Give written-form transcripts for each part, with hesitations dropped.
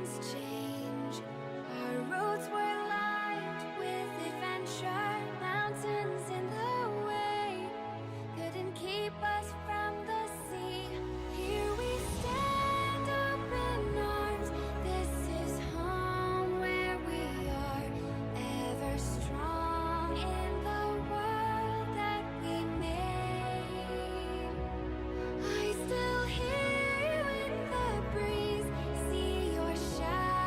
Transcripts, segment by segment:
seasons change. Our roads were lined with adventure, mountains in the way couldn't keep us from the sea. Here we stand, open arms. This is home where we are, ever strong in the world that we made. I still hear you in the breeze, see your shadow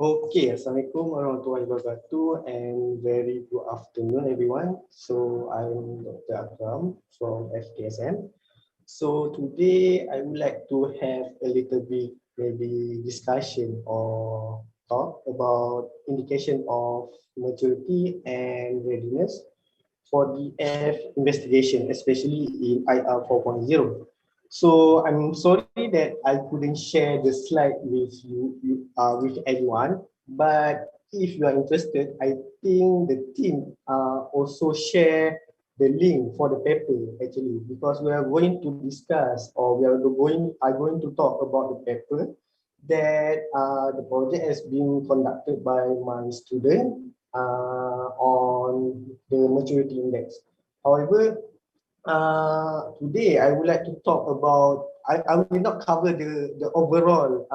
Okay, Assalamualaikum warahmatullahi wabarakatuh and very good afternoon everyone. So I'm Dr. Akram from FTSM. So today I would like to have a little bit maybe discussion or talk about indication of maturity and readiness for DF investigation, especially in IR 4.0. So I'm sorry that I couldn't share the slide with with everyone, but if you are interested, I think the team also share the link for the paper actually, because we are going to discuss or are going to talk about the paper that the project has been conducted by my student on the maturity index. However, today I would like to talk about, I will not cover the overall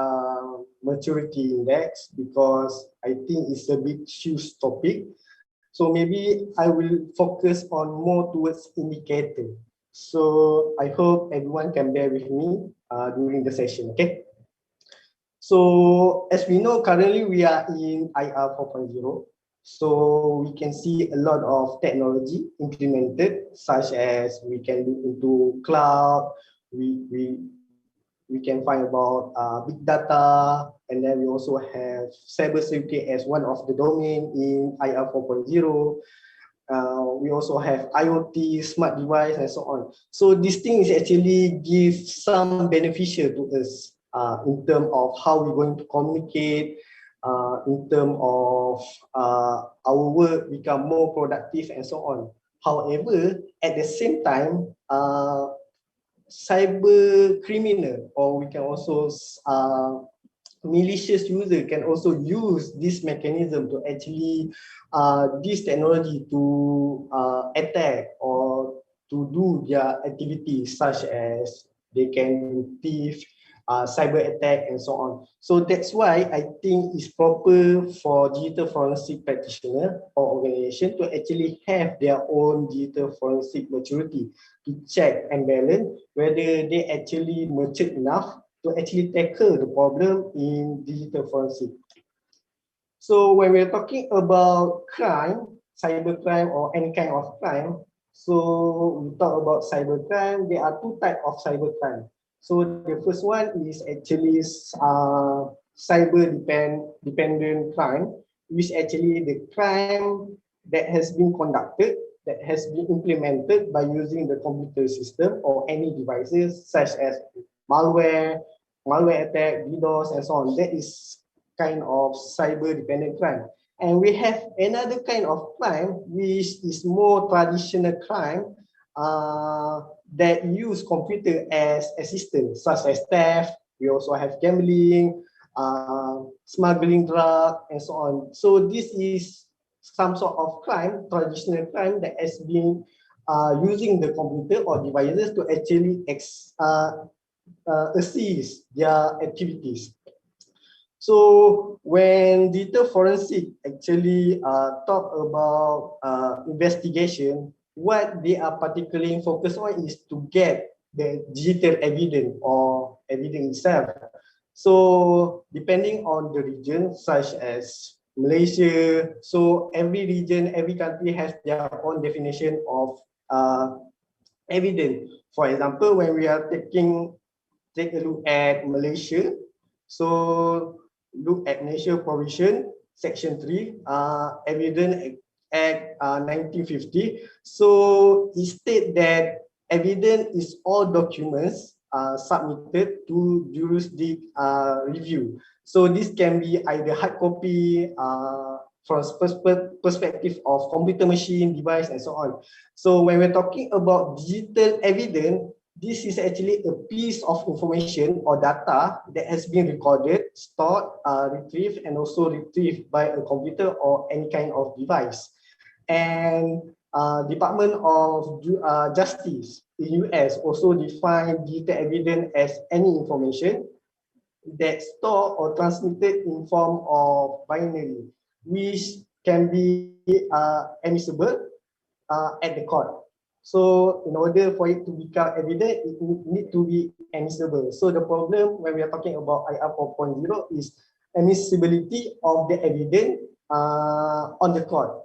maturity index because I think it's a bit huge topic. So maybe I will focus on more towards indicator. So I hope everyone can bear with me during the session, okay? So as we know, currently we are in IR 4.0. So we can see a lot of technology implemented, such as we can look into cloud, we, we, we can find about big data, and then we also have cybersecurity as one of the domain in IR 4.0. We also have IoT, smart device, and so on. So this thing is actually give some beneficial to us in terms of how we're going to communicate, in terms of our work become more productive and so on. However, at the same time, cyber criminal, or we can also malicious user can also use this mechanism to actually this technology to attack or to do their activities, such as they can do thief, cyber attack, and so on. So that's why I think it's proper for digital forensic practitioner or organization to actually have their own digital forensic maturity to check and balance whether they actually mature enough to actually tackle the problem in digital forensic. So when we're talking about crime, cybercrime or any kind of crime, so we talk about cybercrime, there are two types of cybercrime. So the first one is actually dependent crime, which actually the crime that has been conducted, that has been implemented by using the computer system or any devices such as malware, malware attack, DDoS, and so on. That is kind of cyber dependent crime. And we have another kind of crime, which is more traditional crime that use computer as assistant, such as theft. We also have gambling, smuggling drug, and so on. So this is some sort of crime, traditional crime that has been using the computer or devices to actually assist their activities. So when digital forensic actually talk about investigation, what they are particularly focused on is to get the digital evidence or evidence itself. So depending on the region, such as Malaysia, so every region, every country has their own definition of evidence. For example, when we are take a look at Malaysia, so look at Malaysia Provision, Section 3, Evidence Act 1950. So it states that evidence is all documents submitted to jurisdiction review. So this can be either hard copy, from perspective of computer machine, device, and so on. So when we're talking about digital evidence, this is actually a piece of information or data that has been recorded, stored, retrieved, and also retrieved by a computer or any kind of device. And Department of Justice in US also define digital evidence as any information that stored or transmitted in form of binary, which can be admissible at the court. So in order for it to become evident, it need to be admissible. So the problem when we are talking about IR 4.0 is admissibility of the evidence on the court.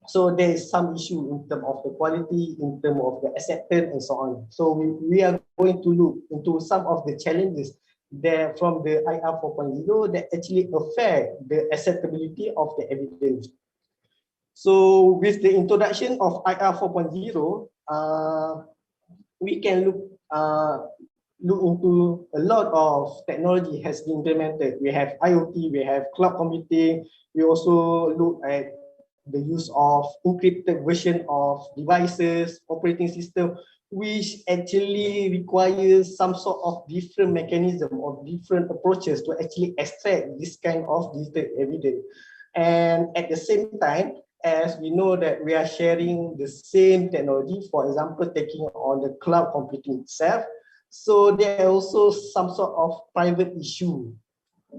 So there is some issue in terms of the quality, in terms of the acceptance and so on. So we are going to look into some of the challenges there from the IR 4.0 that actually affect the acceptability of the evidence. So with the introduction of IR 4.0, we can look into a lot of technology has been implemented. We have IoT, we have cloud computing. We also look at the use of encrypted version of devices, operating system, which actually requires some sort of different mechanism or different approaches to actually extract this kind of digital evidence. And at the same time, as we know that we are sharing the same technology, for example, taking on the cloud computing itself, so there are also some sort of private issue.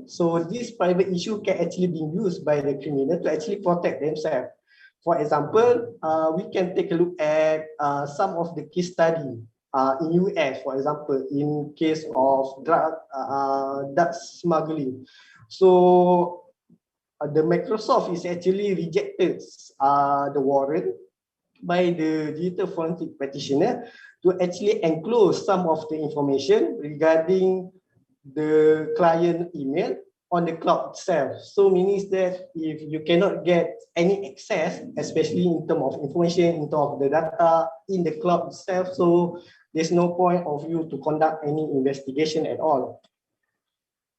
So this private issue can actually be used by the criminal to actually protect themselves. For example, we can take a look at some of the case study in US, for example, in case of drug smuggling. So the Microsoft is actually rejected the warrant by the digital forensic practitioner to actually enclose some of the information regarding the client email on the cloud itself. So meaning that if you cannot get any access, especially in terms of information, in terms of the data in the cloud itself, so there's no point of you to conduct any investigation at all.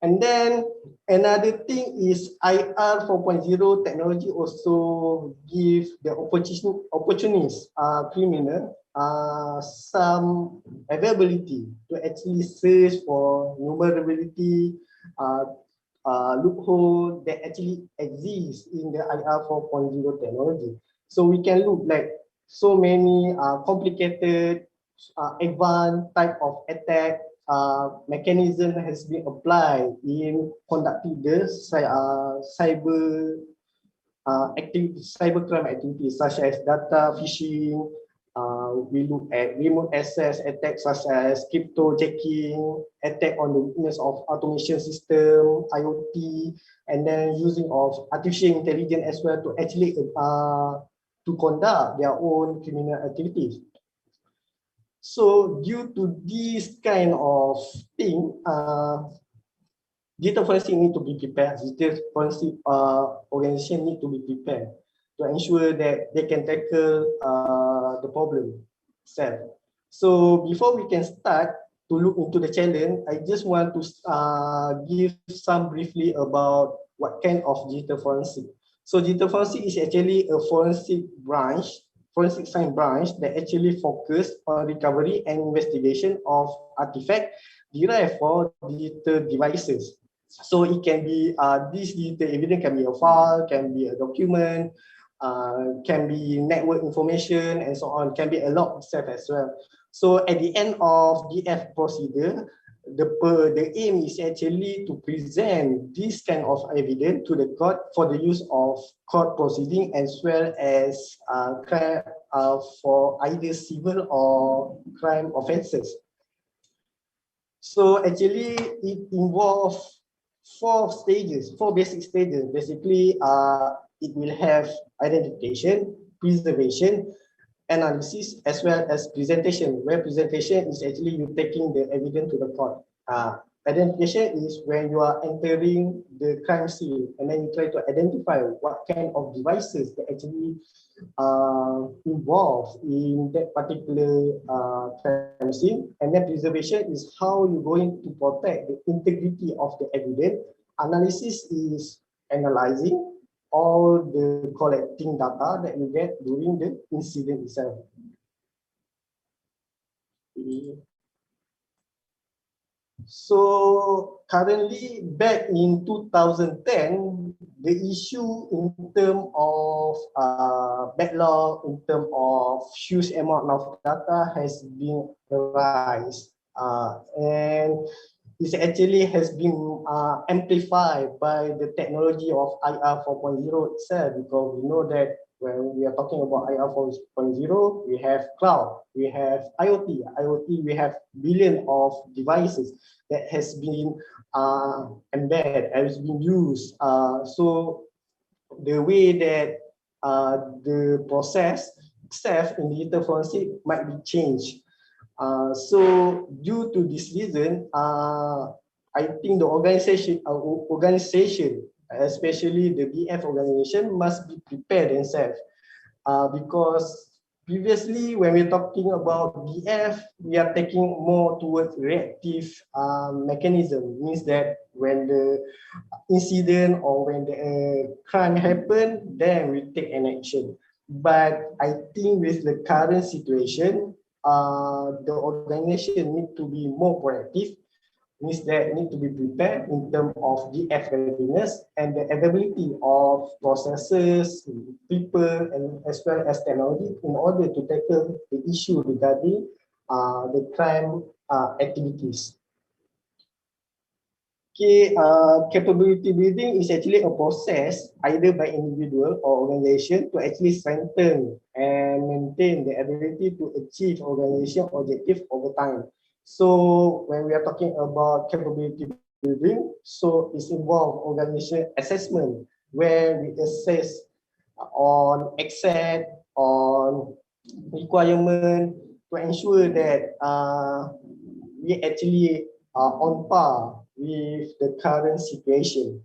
And then another thing is IR 4.0 technology also give the opportunities criminal some availability to actually search for vulnerability loophole that actually exists in the IR 4.0 technology. So we can look like so many complicated advanced type of attack mechanism has been applied in conducting the cyber cybercrime activities such as data phishing. We look at remote access attacks such as cryptojacking, attack on the weakness of automation system, IoT, and then using of artificial intelligence as well to actually to conduct their own criminal activities. So due to this kind of thing, digital forensic need to be prepared. Digital forensic organization need to be prepared to ensure that they can tackle the problem itself. So before we can start to look into the challenge, I just want to give some briefly about what kind of digital forensic. So digital forensic is actually a forensic science branch that actually focus on recovery and investigation of artifacts derived from digital devices. So it can be this digital evidence can be a file, can be a document, can be network information and so on, can be a log itself as well. So at the end of DF procedure, the aim is actually to present this kind of evidence to the court for the use of court proceeding as well as for either civil or crime offences. So actually it involves four basic stages. Basically, it will have identification, preservation, analysis, as well as presentation, where presentation is actually you taking the evidence to the court. Identification is when you are entering the crime scene and then you try to identify what kind of devices that actually involved in that particular crime scene. And then preservation is how you're going to protect the integrity of the evidence. Analysis is analyzing all the collecting data that you get during the incident itself. So currently, back in 2010, the issue in terms of backlog, in terms of huge amount of data has been rise, and it actually has been amplified by the technology of IR 4.0 itself, because we know that When we are talking about IR 4.0, we have cloud, we have IoT. IoT, we have billion of devices that has been embedded, has been used. So the way that the process itself in digital forensic might be changed. So due to this reason, I think the organization, especially the BF organization, must be prepared themselves. Because previously when we're talking about BF, we are taking more towards reactive mechanism. Means that when the incident or when the crime happen, then we take an action. But I think with the current situation, the organization need to be more proactive, means that need to be prepared in terms of DF readiness and the availability of processes, people, and as well as technology in order to tackle the issue regarding the crime activities. Okay, capability building is actually a process either by individual or organization to actually strengthen and maintain the ability to achieve organization objective over time. So when we are talking about capability building, so it's involved organization assessment where we assess on asset, on requirement to ensure that we actually are on par with the current situation.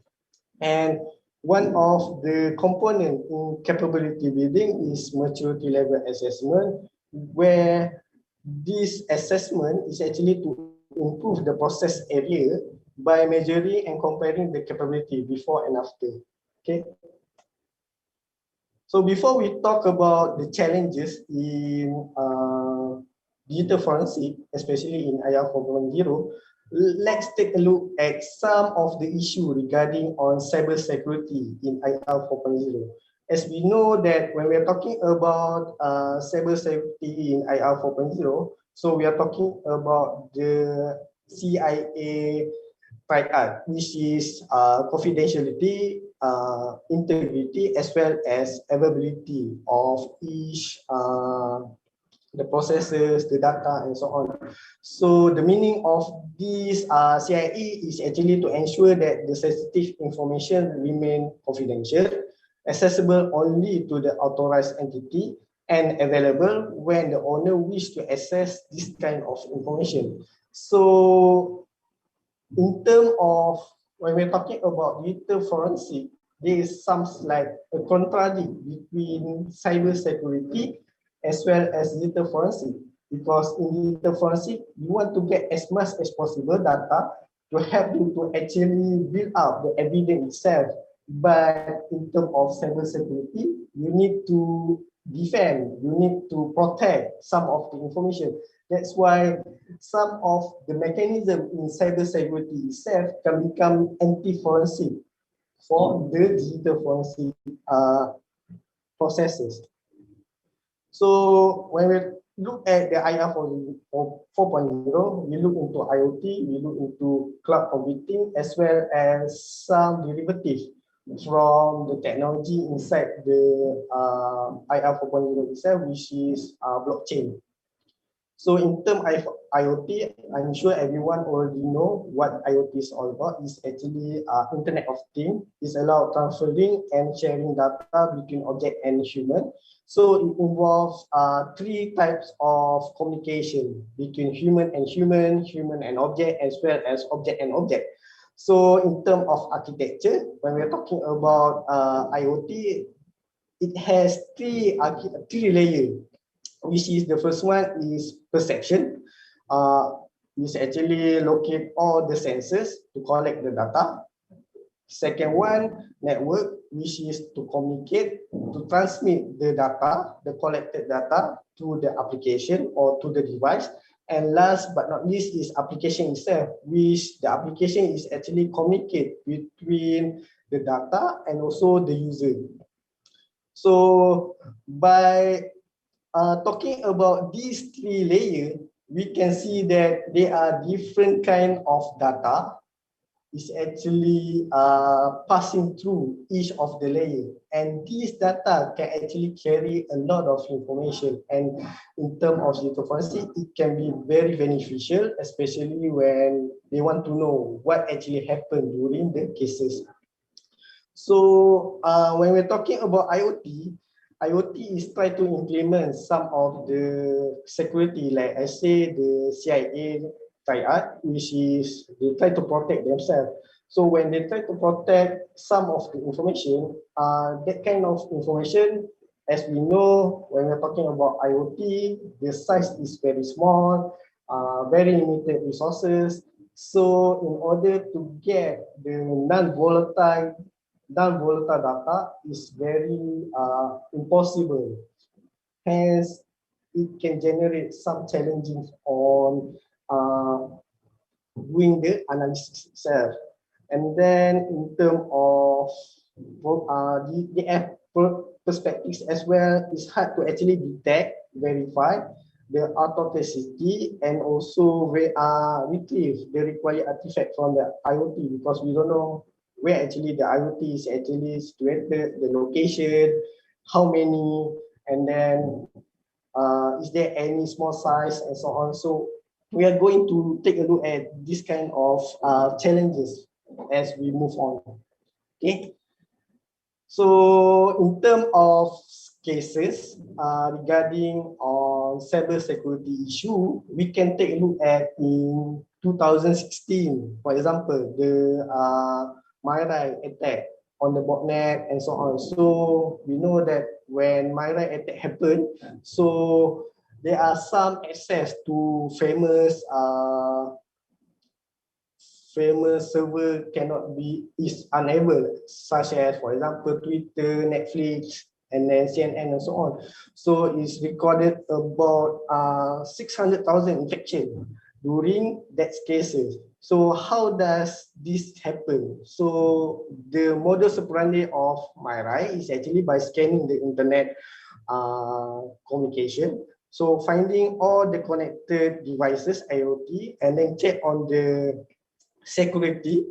And one of the component in capability building is maturity level assessment, where this assessment is actually to improve the process area by measuring and comparing the capability before and after. Okay. So before we talk about the challenges in digital forensic, especially in IR 4.0, let's take a look at some of the issue regarding on cybersecurity in IR 4.0. As we know that when we are talking about cybersecurity in IR 4.0, so we are talking about the CIA triad, which is confidentiality, integrity, as well as availability of each the processes, the data, and so on. So the meaning of this CIE is actually to ensure that the sensitive information remain confidential, accessible only to the authorized entity, and available when the owner wish to access this kind of information. So in terms of when we're talking about digital forensic, there is some like a contradict between cyber security as well as digital forensic, because in digital forensic you want to get as much as possible data to help you to actually build up the evidence itself. But in terms of cyber security, you need to defend, you need to protect some of the information. That's why some of the mechanism in cybersecurity itself can become anti-forensic for the digital forensic processes. So when we look at the IR 4.0, we look into IoT, we look into cloud computing, as well as some derivatives from the technology inside the IR 4.0 itself, which is blockchain. So in terms of IoT, I'm sure everyone already know what IoT is all about. It's actually Internet of Things. It's about transferring and sharing data between object and human. So it involves three types of communication between human and human, human and object, as well as object and object. So in terms of architecture, when we're talking about IoT, it has three layers, which is the first one is perception. Is actually locate all the sensors to collect the data. Second one, network, which is to communicate, to transmit the data, the collected data to the application or to the device. And last but not least is application itself, which the application is actually communicate between the data and also the user. So by talking about these three layers, we can see that there are different kind of data is actually passing through each of the layer, and these data can actually carry a lot of information, and in terms of data forensic it can be very beneficial, especially when they want to know what actually happened during the cases. So when we're talking about IoT is trying to implement some of the security, like I say, the CIA triad, which is they try to protect themselves. So when they try to protect some of the information, that kind of information, as we know, when we're talking about IoT, the size is very small, very limited resources. So in order to get the non-volatile data is very impossible. Hence, it can generate some challenges on uh, doing the analysis itself. And then in terms of the perspectives as well, it's hard to actually detect, verify the authenticity, and also retrieve the required artifact from the IoT, because we don't know where actually the IoT is actually situated, the location, how many, and then is there any small size and so on. So we are going to take a look at this kind of challenges as we move on. Okay. So in terms of cases regarding on cyber security issue, we can take a look at in 2016, for example, the Myrai attack on the botnet and so on. So we know that when Myrai attack happened, so there are some access to famous server is unable, such as for example Twitter, Netflix, and then CNN and so on. So it's recorded about 600,000 infection during that cases. So how does this happen? So the modus operandi of Myrai is actually by scanning the internet communication. So finding all the connected devices, IoT, and then check on the security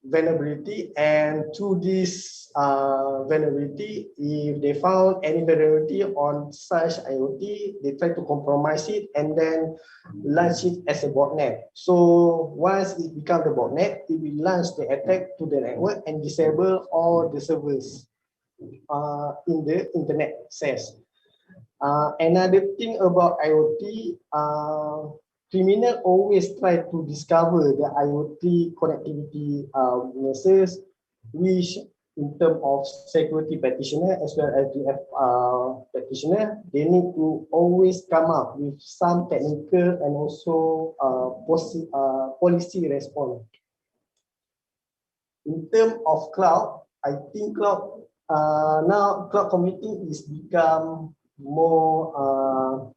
vulnerability, and through this vulnerability, if they found any vulnerability on such IoT, they try to compromise it and then launch it as a botnet. So once it becomes the botnet, it will launch the attack to the network and disable all the servers in the internet access. Another thing about IoT, criminal always try to discover the IoT connectivity weaknesses, which in terms of security practitioner as well as the practitioner, they need to always come up with some technical and also policy response. In terms of cloud, I think now cloud computing is become more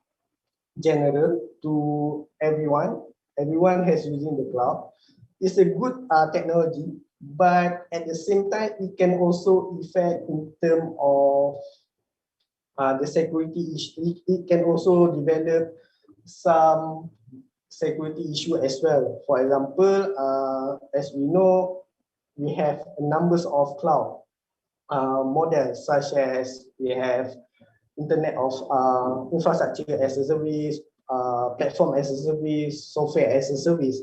general to everyone. Everyone has using the cloud. It's a good technology, but at the same time, it can also affect in terms of the security issue. It can also develop some security issue as well. For example, as we know, we have numbers of cloud models, such as we have Internet of Infrastructure as a Service, Platform as a Service, Software as a Service.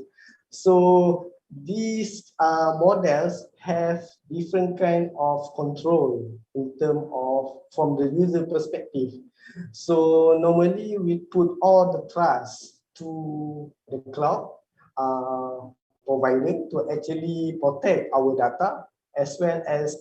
So these models have different kind of control in terms of from the user perspective. So normally we put all the trust to the cloud provider to actually protect our data as well as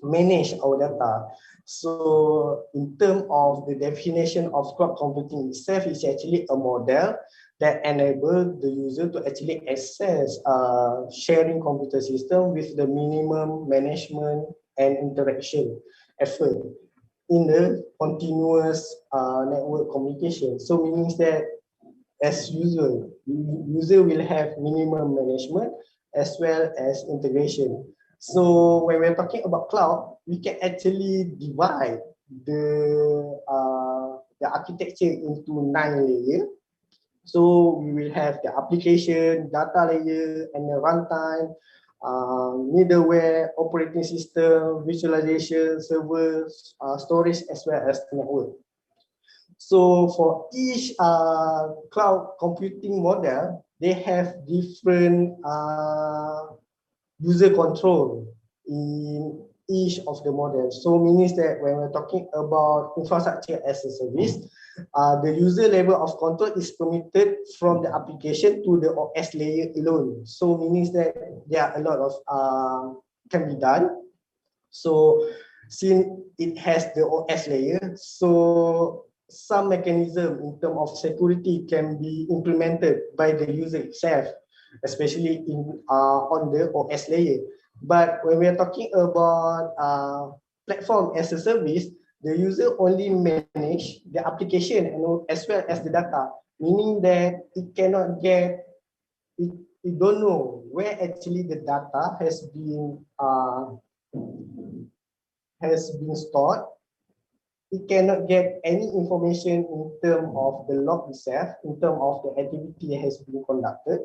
manage our data. So in terms of the definition of cloud computing itself, is actually a model that enables the user to actually access sharing computer system with the minimum management and interaction effort in the continuous network communication. So means that as usual, user will have minimum management as well as integration. So when we're talking about cloud, we can actually divide the architecture into 9 layers. So we will have the application, data layer, and the runtime, middleware, operating system, visualization, servers, storage, as well as the network. So for each cloud computing model, they have different user control in each of the models. So means that when we're talking about infrastructure as a service, the user level of control is permitted from the application to the OS layer alone. So means that there are a lot of can be done. So since it has the OS layer, so some mechanism in terms of security can be implemented by the user itself, especially in on the OS layer. But when we are talking about platform as a service, the user only manage the application and as well as the data, meaning that it cannot get it, it don't know where actually the data has been stored. It cannot get any information in terms of the log itself, in terms of the activity that has been conducted.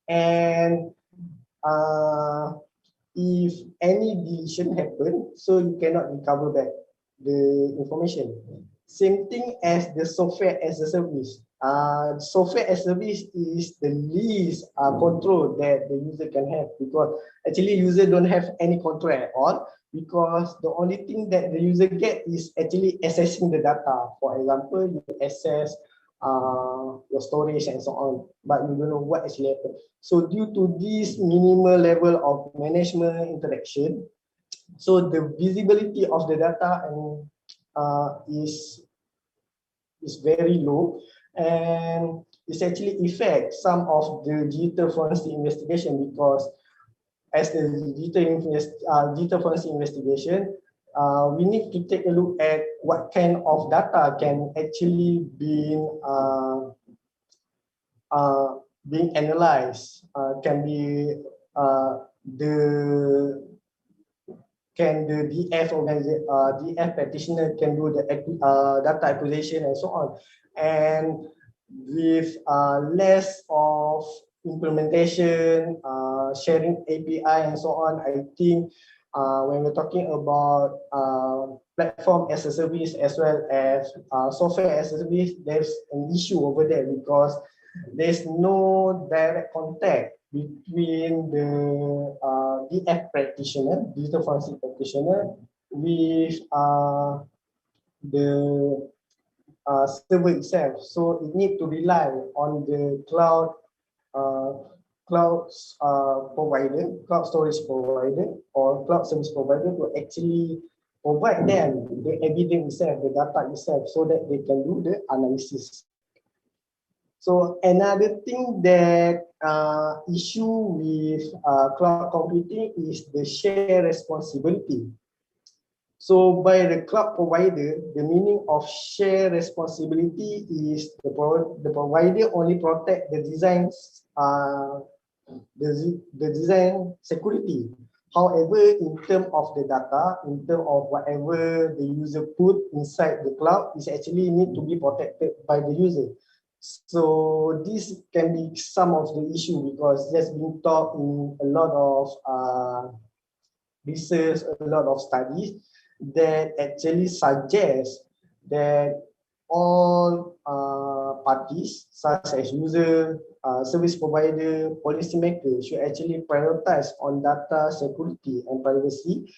And if any deletion happen, so you cannot recover back the information. Same thing as the software as a service. Software as a service is the least control that the user can have, because actually user don't have any control at all, because the only thing that the user get is actually accessing the data. For example, you access your storage and so on, but you don't know what actually happened. So due to this minimal level of management interaction, so the visibility of the data and is very low, and it's actually affect some of the digital forensic investigation, because as the digital forensic investigation, we need to take a look at what kind of data can actually being analyzed, can be the can the DF practitioner can do the data acquisition and so on, and with less of implementation, sharing API and so on. I think when we're talking about platform as a service as well as software as a service, there's an issue over there, because there's no direct contact between the DF practitioner, digital forensic practitioner, with the server itself. So it need to rely on the uh, cloud storage provider, or cloud service provider, to actually provide them the evidence itself, the data itself, so that they can do the analysis. So another thing that issue with cloud computing is the share responsibility. So by the cloud provider, the meaning of share responsibility is the provider only protect the the design security. However, in terms of the data, in terms of whatever the user put inside the cloud, is actually need to be protected by the user. So this can be some of the issue, because there's been taught in a lot of research, a lot of studies that actually suggest that all parties, such as user, service provider, policymaker, should actually prioritize on data security and privacy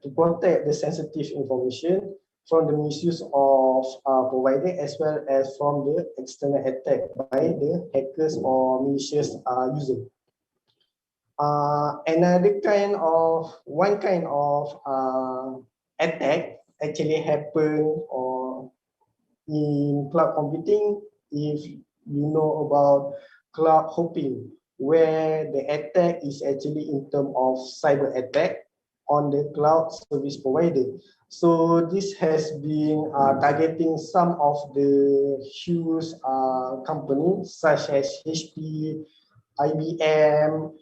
to protect the sensitive information from the misuse of provider, as well as from the external attack by the hackers or malicious user. One kind of attack actually happen or in cloud computing, if you know about cloud hopping, where the attack is actually in terms of cyber attack on the cloud service provider. So this has been targeting some of the huge companies such as HP, IBM,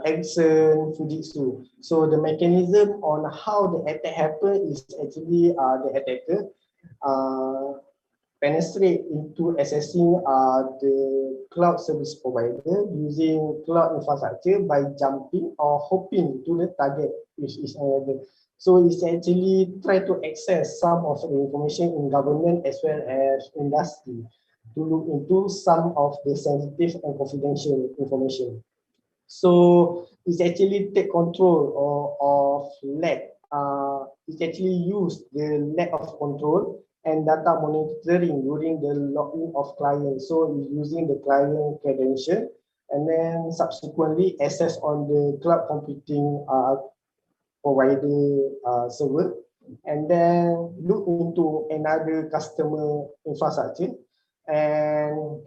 Ericsson, Fujitsu. So the mechanism on how the attack happen is actually the attacker penetrate into accessing the cloud service provider using cloud infrastructure by jumping or hopping to the target, which is another. So it's actually try to access some of the information in government as well as industry to look into some of the sensitive and confidential information. So it's actually take control of lack. It's actually use the lack of control and data monitoring during the login of clients. So it's using the client credential and then subsequently access on the cloud computing provider server and then look into another customer infrastructure, and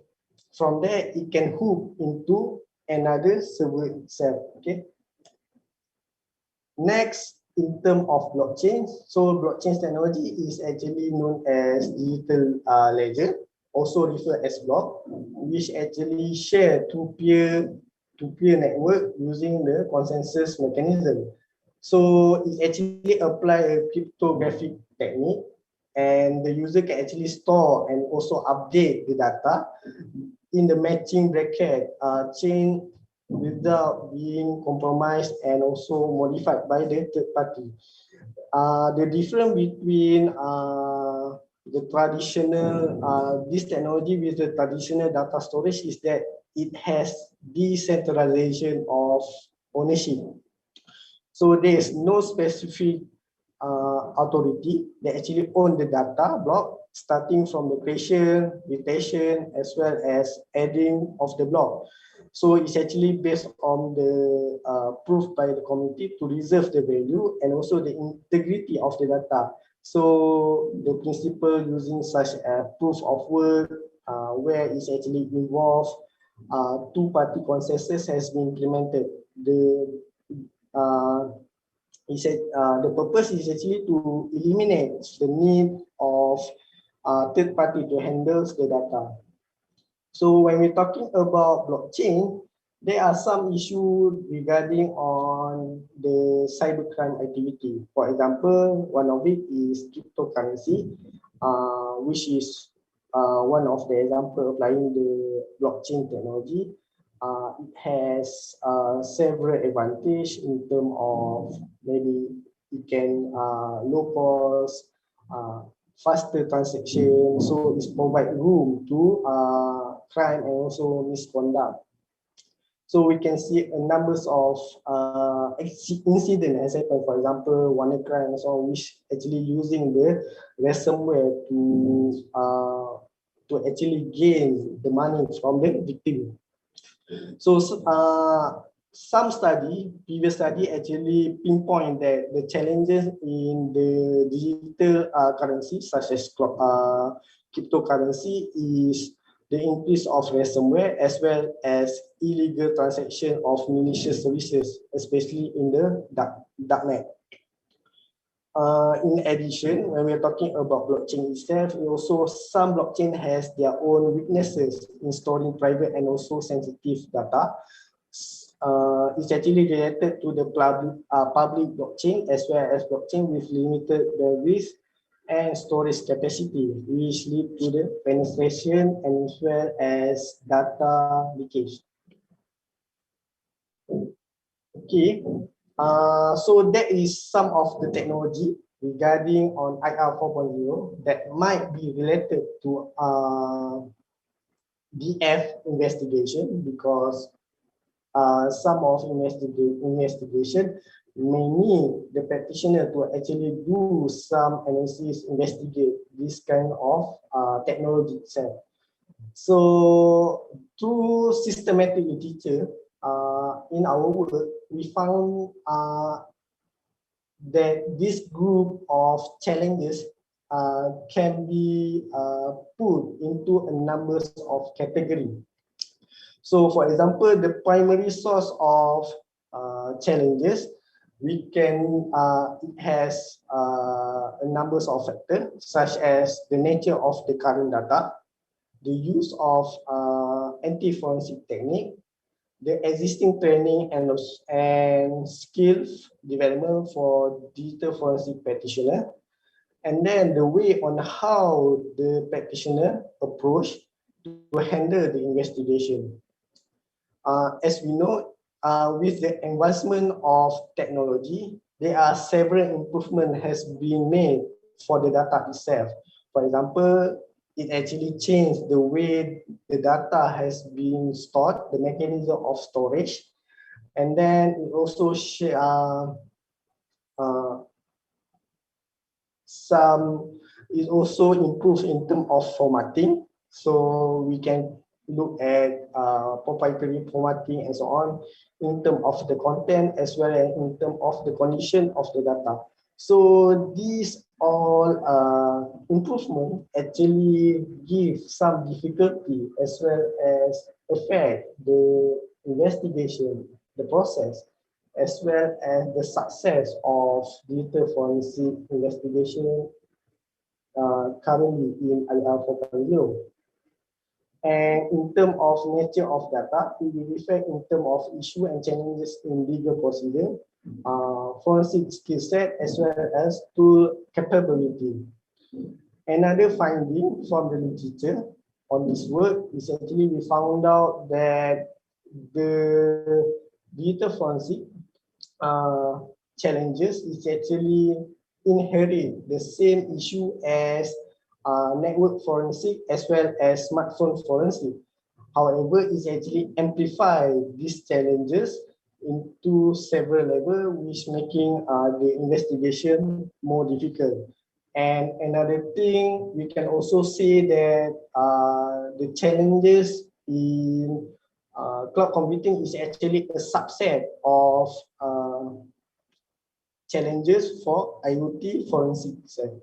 from there it can hook into another server itself. Okay. Next, in terms of blockchain, so blockchain technology is actually known as digital ledger, also referred as block, which actually share two-peer network using the consensus mechanism. So it actually apply a cryptographic technique, and the user can actually store and also update the data in the matching bracket chain without being compromised and also modified by the third party. The difference between the traditional this technology with the traditional data storage is that it has decentralization of ownership. So there is no specific authority that actually own the data block, starting from the creation, retention, as well as adding of the block. So it's actually based on the proof by the community to reserve the value and also the integrity of the data. So the principle using such a proof of work, where it's actually involved two-party consensus has been implemented. Uh, he said the purpose is actually to eliminate the need of third party to handle the data. So when we're talking about blockchain, there are some issues regarding on the cybercrime activity. For example, one of it is cryptocurrency, which is one of the example applying the blockchain technology. It has several advantages in terms of maybe it can low cost, faster transaction, so it provide room to crime and also misconduct. So we can see a numbers of incident as happened, for example, one crime and so on, which actually using the ransomware to actually gain the money from the victim. So previous study actually pinpoint that the challenges in the digital currency such as cryptocurrency is the increase of ransomware as well as illegal transaction of malicious services, especially in the darknet. In addition, when we're talking about blockchain itself, also some blockchain has their own weaknesses in storing private and also sensitive data. It's actually related to the public blockchain as well as blockchain with limited bandwidth and storage capacity, which lead to the penetration and as well as data leakage. Okay, so that is some of the technology regarding on IR 4.0 that might be related to DF investigation, because some of investigation may need the practitioner to actually do some analysis, investigate this kind of technology itself. So through systematic literature in our work, we found that this group of challenges can be put into a number of categories. So for example, the primary source of challenges, we can, it has a number of factors such as the nature of the current data, the use of anti-forensic technique, the existing training and skills development for digital forensic practitioner, and then the way on how the practitioner approach to handle the investigation. As we know, with the advancement of technology, there are several improvements has been made for the data itself. For example, it actually changed the way the data has been stored, the mechanism of storage, and then it also uh, some is also improved in terms of formatting. So we can look at proprietary formatting and so on in terms of the content as well as in terms of the condition of the data. So these all improvement actually give some difficulty as well as affect the investigation, the process, as well as the success of digital forensic investigation currently in IR 4.0. And in terms of nature of data, it will reflect in terms of issue and challenges in legal procedure, forensic skill set, as well as tool capability. Another finding from the literature on this work is actually we found out that the digital forensic uh, challenges is actually inherit the same issue as network forensic as well as smartphone forensic. However, it's actually amplify these challenges into several levels, which making the investigation more difficult. And another thing, we can also say that the challenges in cloud computing is actually a subset of challenges for IoT forensic side.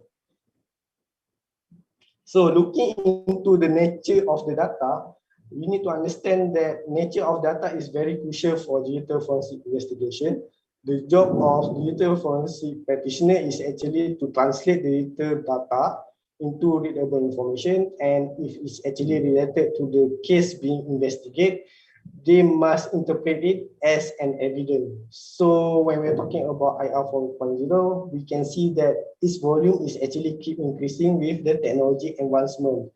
So looking into the nature of the data, we need to understand that nature of data is very crucial for digital forensic investigation. The job of digital forensic practitioner is actually to translate the digital data into readable information, and if it's actually related to the case being investigated, they must interpret it as an evidence. So when we're talking about IR 4.0, we can see that its volume is actually keep increasing with the technology advancement.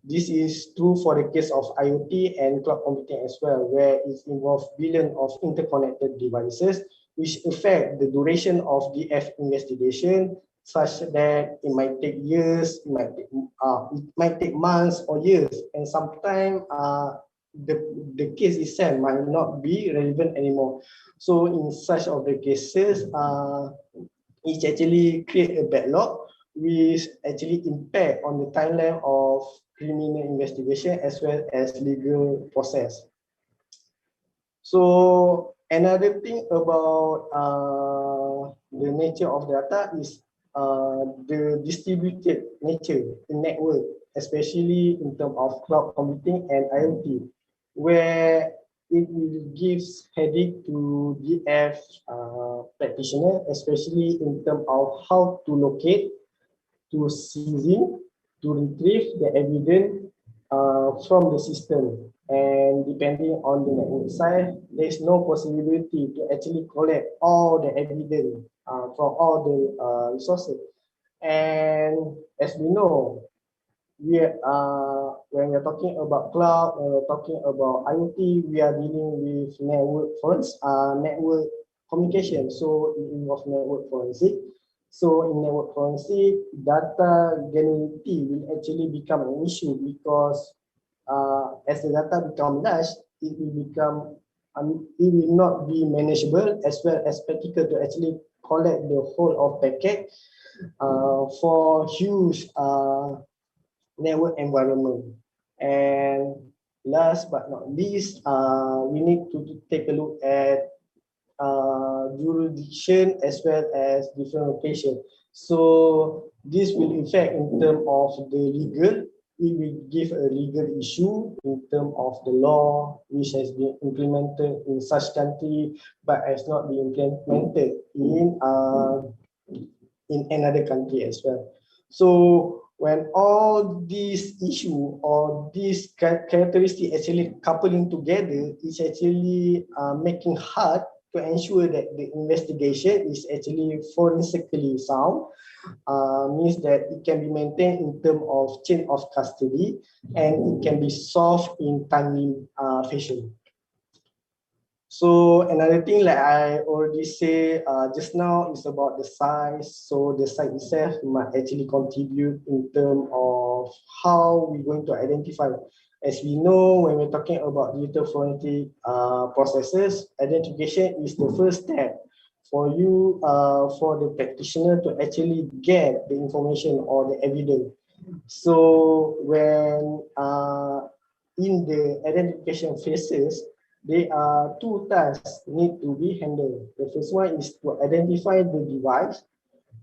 This is true for the case of IoT and cloud computing as well, where it involves billions of interconnected devices, which affect the duration of DF investigation, such that it might take years, it might take months or years, and sometimes the case itself might not be relevant anymore. So in such of the cases, it actually create a backlog which actually impact on the timeline of criminal investigation as well as legal process. So another thing about the nature of data is the distributed nature in network, especially in terms of cloud computing and IoT, where it will give headache to DF practitioner, especially in terms of how to locate, to seizing, to retrieve the evidence from the system. And depending on the network size, there is no possibility to actually collect all the evidence from all the resources. And as we know, when we're talking about cloud, when we're talking about IoT, we are dealing with network communication. So it involves network forensic. So in network forensic, data genuinity will actually become an issue because as the data become large, it will become it will not be manageable as well as practical to actually collect the whole of packet for huge network environment. And last but not least, we need to take a look at jurisdiction as well as different location. So this will affect in terms of the legal. It will give a legal issue in terms of the law which has been implemented in such country but has not been implemented in another country as well. So when all these issue or these characteristics actually coupling together, it's actually making hard to ensure that the investigation is actually forensically sound, means that it can be maintained in terms of chain of custody and it can be solved in timely fashion. So another thing like I already say just now is about the size. So the size itself might actually contribute in terms of how we're going to identify. As we know, when we're talking about digital forensic processes, identification is the first step for you, for the practitioner to actually get the information or the evidence. So when in the identification phases, there are two tasks need to be handled. The first one is to identify the device,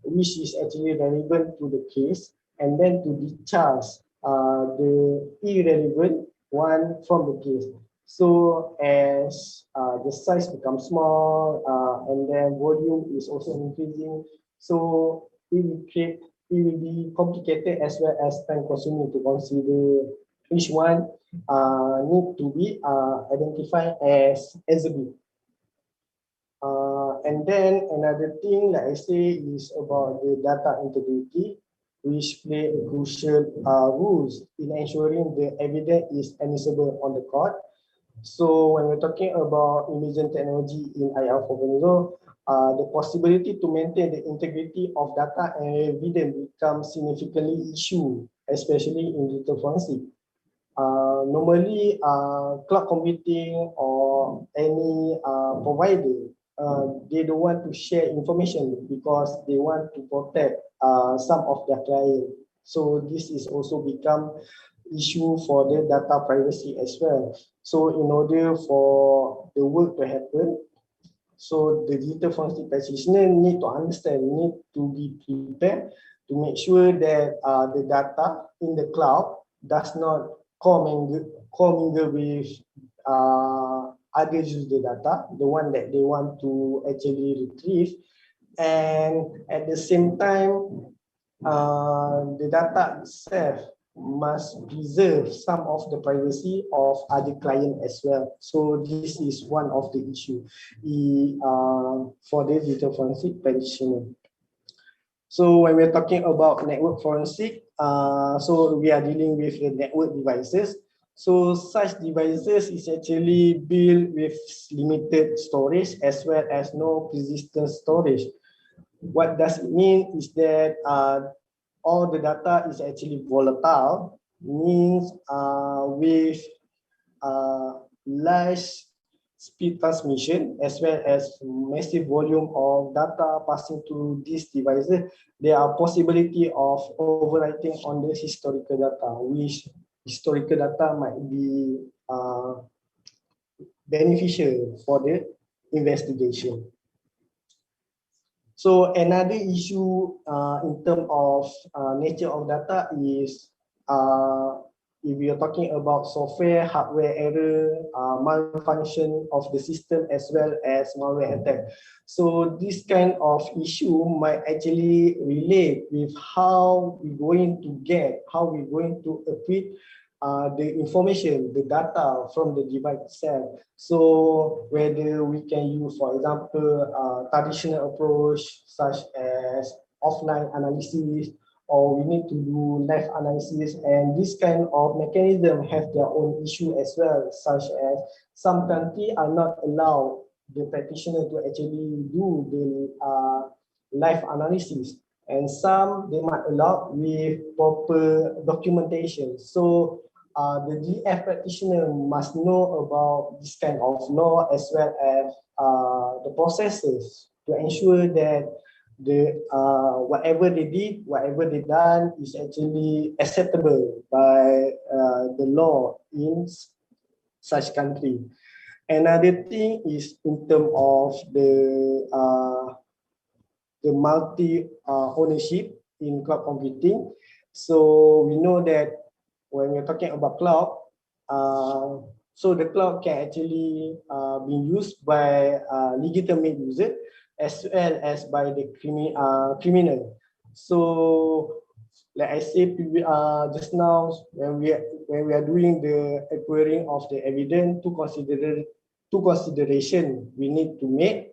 which is actually relevant to the case, and then to discharge the irrelevant one from the case. So as the size becomes small and then volume is also increasing, so it will be complicated as well as time consuming to consider which one need to be identified as Elsevier. And then another thing, like I say, is about the data integrity, which play a crucial rules in ensuring the evidence is admissible on the court. So when we're talking about emergent technology in IR 4.0, the possibility to maintain the integrity of data and evidence becomes significantly issue, especially in digital forensic. Normally, cloud computing or any provider, they don't want to share information because they want to protect some of their clients. So this is also become issue for the data privacy as well. So in order for the work to happen, so the digital forensic practitioner need to understand, need to be prepared to make sure that the data in the cloud does not commingle with other user data, the one that they want to actually retrieve, and at the same time, the data itself must preserve some of the privacy of other client as well. So this is one of the issue for the digital forensic practitioner. So when we're talking about network forensic, so we are dealing with the network devices. So such devices is actually built with limited storage as well as no persistent storage. What does it mean is that all the data is actually volatile, means with large speed transmission as well as massive volume of data passing through these devices, there are possibility of overwriting on the historical data, which historical data might be beneficial for the investigation. So another issue in terms of nature of data is if we are talking about software, hardware error, malfunction of the system as well as malware attack. So this kind of issue might actually relate with how we're going to equip the information, the data from the device itself. So whether we can use, for example, traditional approach such as offline analysis, or we need to do live analysis, and this kind of mechanism have their own issue as well, such as some countries are not allowed the practitioner to actually do the live analysis, and some they might allow with proper documentation. So the DF practitioner must know about this kind of law as well as the processes to ensure that the whatever they did, whatever they done is actually acceptable by the law in such country. Another thing is in terms of the multi ownership in cloud computing. So we know that when we're talking about cloud, so the cloud can actually be used by legitimate user as well as by the criminal. So like I said just now, when we are doing the acquiring of the evidence to consider two considerations we need to make.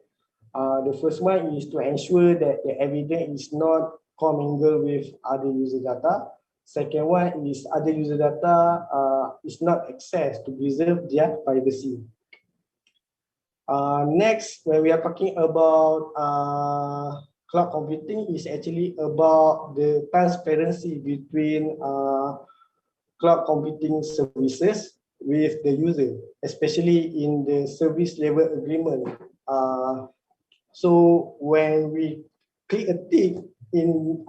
The first one is to ensure that the evidence is not commingled with other user data. Second one is other user data is not accessed to preserve their privacy. Next, when we are talking about cloud computing, is actually about the transparency between cloud computing services with the user, especially in the service level agreement. So when we click a tick in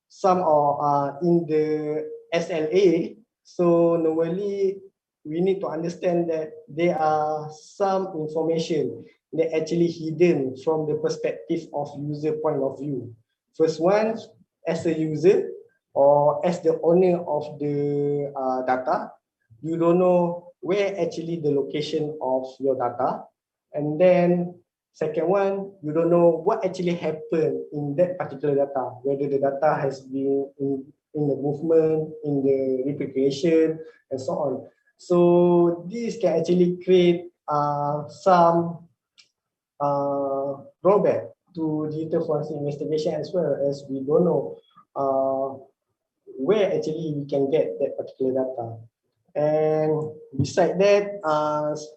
some or in the SLA, so normally we need to understand that there are some information that actually hidden from the perspective of user point of view. First one, as a user or as the owner of the data, you don't know where actually the location of your data. And then second one, you don't know what actually happened in that particular data, whether the data has been in the movement, in the replication, and so on. So this can actually create some drawback to digital forensic investigation, as well as we don't know where actually we can get that particular data. And beside that,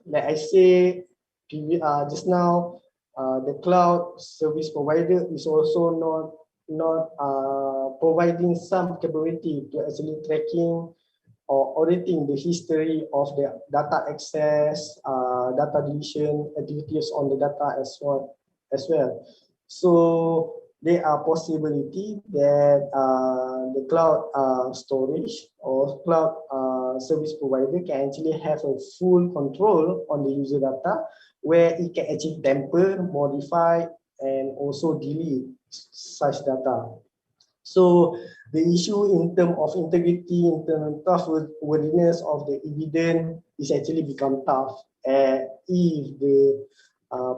like I say just now, the cloud service provider is also not providing some capability to actually tracking or auditing the history of the data access, data deletion activities on the data as well. So there are possibility that the cloud storage or cloud service provider can actually have a full control on the user data, where it can actually tamper, modify, and also delete such data. So the issue in terms of integrity, in terms of trustworthiness of the evidence is actually become tough if the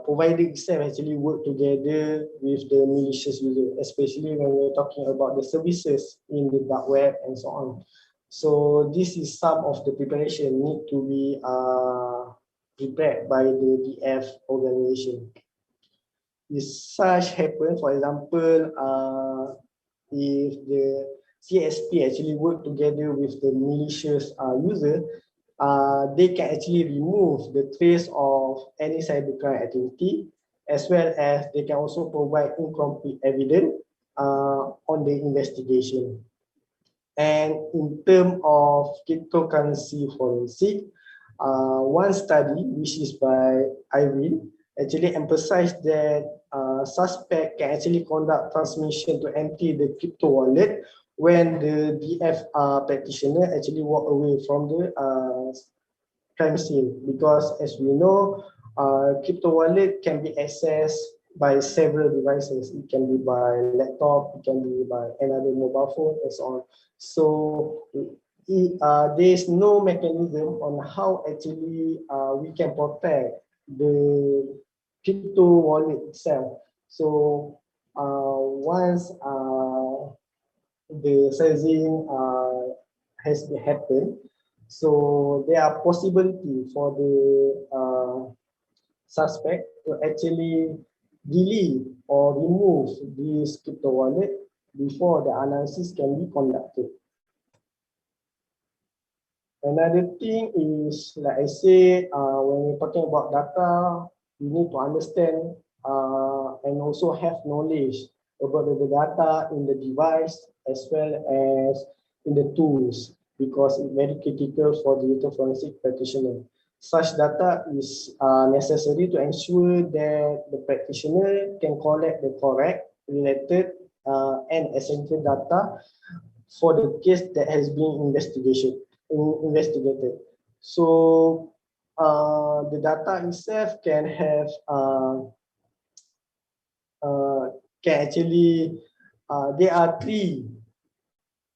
provider itself actually work together with the malicious user, especially when we're talking about the services in the dark web and so on. So this is some of the preparation need to be prepared by the DF organization. If such happen, for example, if the CSP actually work together with the malicious user, they can actually remove the trace of any cybercrime activity, as well as they can also provide incomplete evidence on the investigation. And in terms of cryptocurrency forensic, one study, which is by Ariffin, actually emphasized that suspect can actually conduct transmission to empty the crypto wallet when the DF practitioner actually walk away from the crime scene, because as we know, crypto wallet can be accessed by several devices. It can be by laptop, it can be by another mobile phone, and so on. So there is no mechanism on how actually we can protect the crypto wallet itself. So once the seizing has happened, so there are possibility for the suspect to actually delete or remove this crypto wallet before the analysis can be conducted. Another thing is, like I say, when we're talking about data, we need to understand and also have knowledge about the data in the device as well as in the tools, because it's very critical for digital forensic practitioner. Such data is necessary to ensure that the practitioner can collect the correct, related, and essential data for the case that has been investigated. So the data itself can have can actually there are three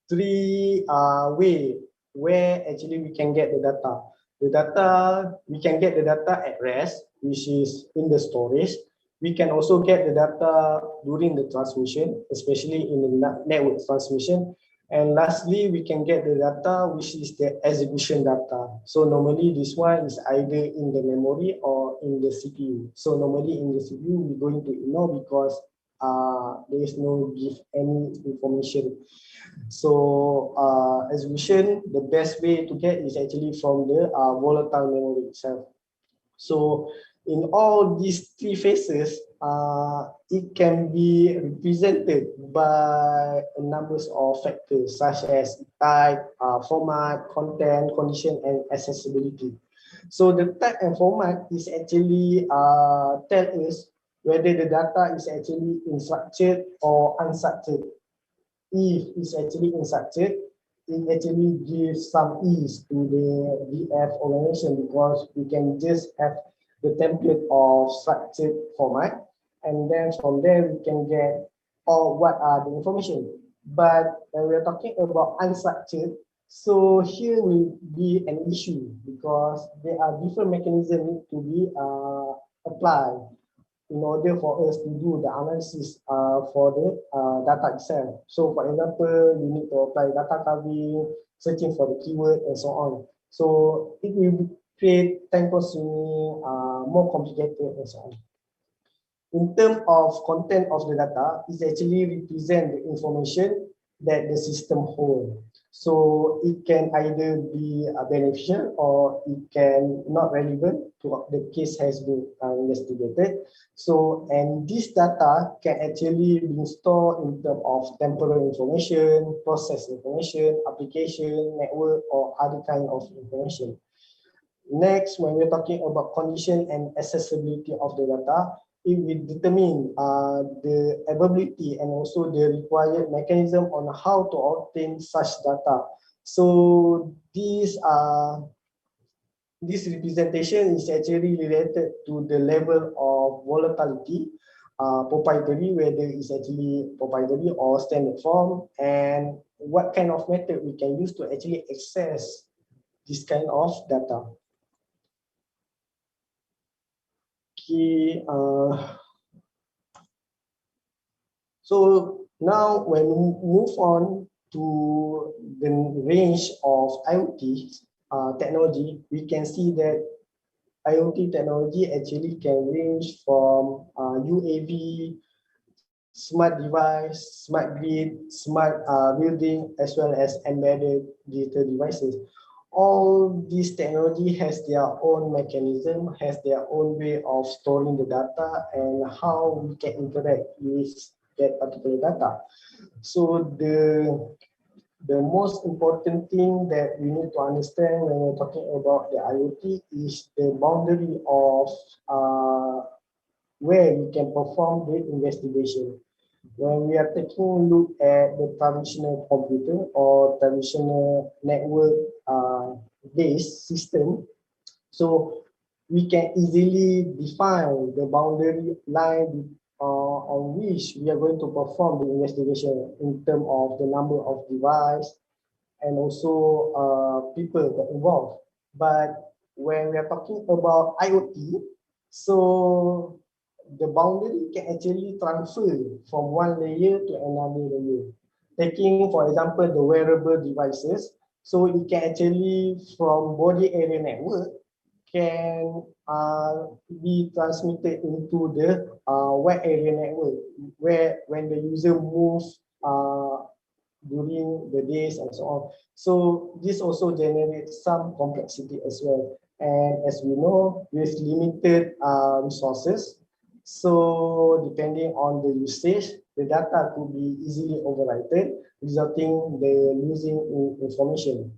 way where actually we can get the data. We can get the data at rest, which is in the storage. We can also get the data during the transmission, especially in the network transmission. And lastly, we can get the data, which is the execution data. So normally this one is either in the memory or in the CPU. So normally in the CPU, we're going to ignore because there is no give any information. So execution, the best way to get is actually from the volatile memory itself. So in all these three phases, it can be represented by a numbers of factors such as type, format, content, condition, and accessibility. So the type and format is actually tell us whether the data is actually in structured or unstructured. If it's actually unstructured, it actually gives some ease to the VF organization because we can just have the template of structured format, and then from there we can get all what are the information. But when we're talking about unstructured, so here will be an issue because there are different mechanisms to be applied in order for us to do the analysis for the data itself. So for example, you need to apply data covering, searching for the keyword and so on. So it will create time consuming, more complicated and so on. In terms of content of the data, it actually represent the information that the system holds. So it can either be beneficial or it can not relevant to what the case has been investigated. So, and this data can actually be stored in terms of temporal information, process information, application, network, or other kind of information. Next, when we're talking about condition and accessibility of the data, it will determine the availability and also the required mechanism on how to obtain such data. So this representation is actually related to the level of volatility, proprietary, whether it's actually proprietary or standard form, and what kind of method we can use to actually access this kind of data. Okay, so now when we move on to the range of IoT technology, we can see that IoT technology actually can range from UAV, smart device, smart grid, smart building, as well as embedded digital devices. All this technology has their own mechanism, has their own way of storing the data and how we can interact with that particular data. So the most important thing that we need to understand when we're talking about the IoT is the boundary of where we can perform the investigation. When we are taking a look at the traditional computer or traditional network based system, so we can easily define the boundary line on which we are going to perform the investigation in terms of the number of device and also people that involved. But when we are talking about IoT, so the boundary can actually transfer from one layer to another layer. Taking, for example, the wearable devices, so it can actually, from body area network, can be transmitted into the wide area network, where when the user moves during the days and so on. So this also generates some complexity as well. And as we know, with limited resources, so depending on the usage, the data could be easily overwritten, resulting the losing information.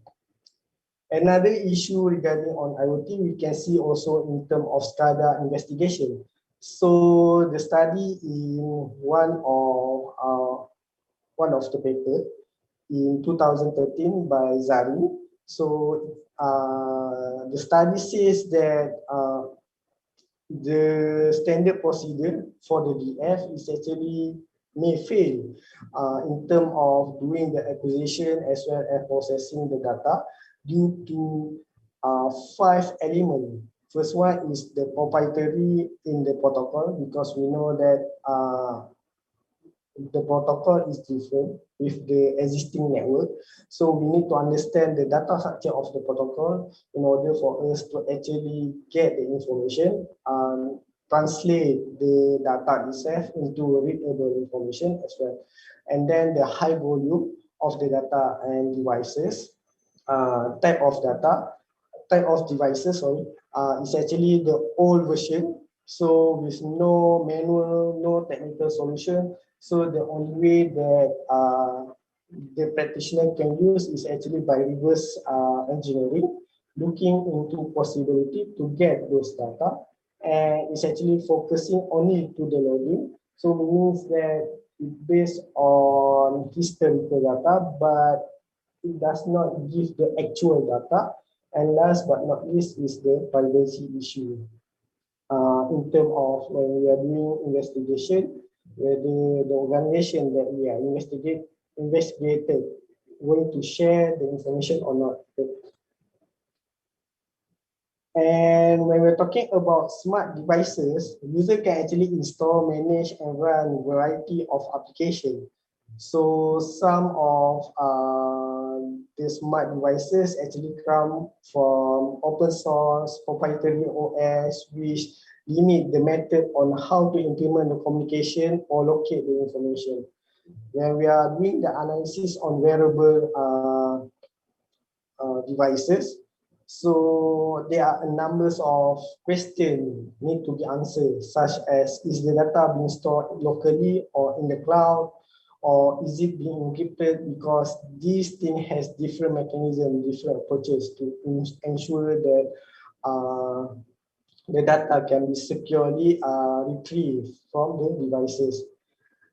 Another issue regarding on IoT, we can see also in terms of SCADA investigation. So the study in one of the paper in 2013 by Zari. So the study says that the standard procedure for the DF is actually may fail in terms of doing the acquisition as well as processing the data due to 5 elements. First one is the proprietary in the protocol, because we know that the protocol is different with the existing network. So we need to understand the data structure of the protocol in order for us to actually get the information, translate the data itself into readable information as well. And then the high volume of the data and devices, type of data, type of devices, sorry, is actually the old version. So with no manual, no technical solution. So the only way that the practitioner can use is actually by reverse engineering, looking into possibility to get those data, and it's actually focusing only to the loading. So it means that it's based on historical data, but it does not give the actual data. And last but not least is the privacy issue. In terms of when we are doing investigation, whether the organization that we are investigated going to share the information or not. And when we're talking about smart devices, user can actually install, manage, and run a variety of applications. So some of the smart devices actually come from open source proprietary OS, which limit the method on how to implement the communication or locate the information. When we are doing the analysis on wearable devices, so there are a numbers of questions need to be answered, such as is the data being stored locally or in the cloud, or is it being encrypted, because this thing has different mechanisms, different approaches to ensure that the data can be securely retrieved from the devices,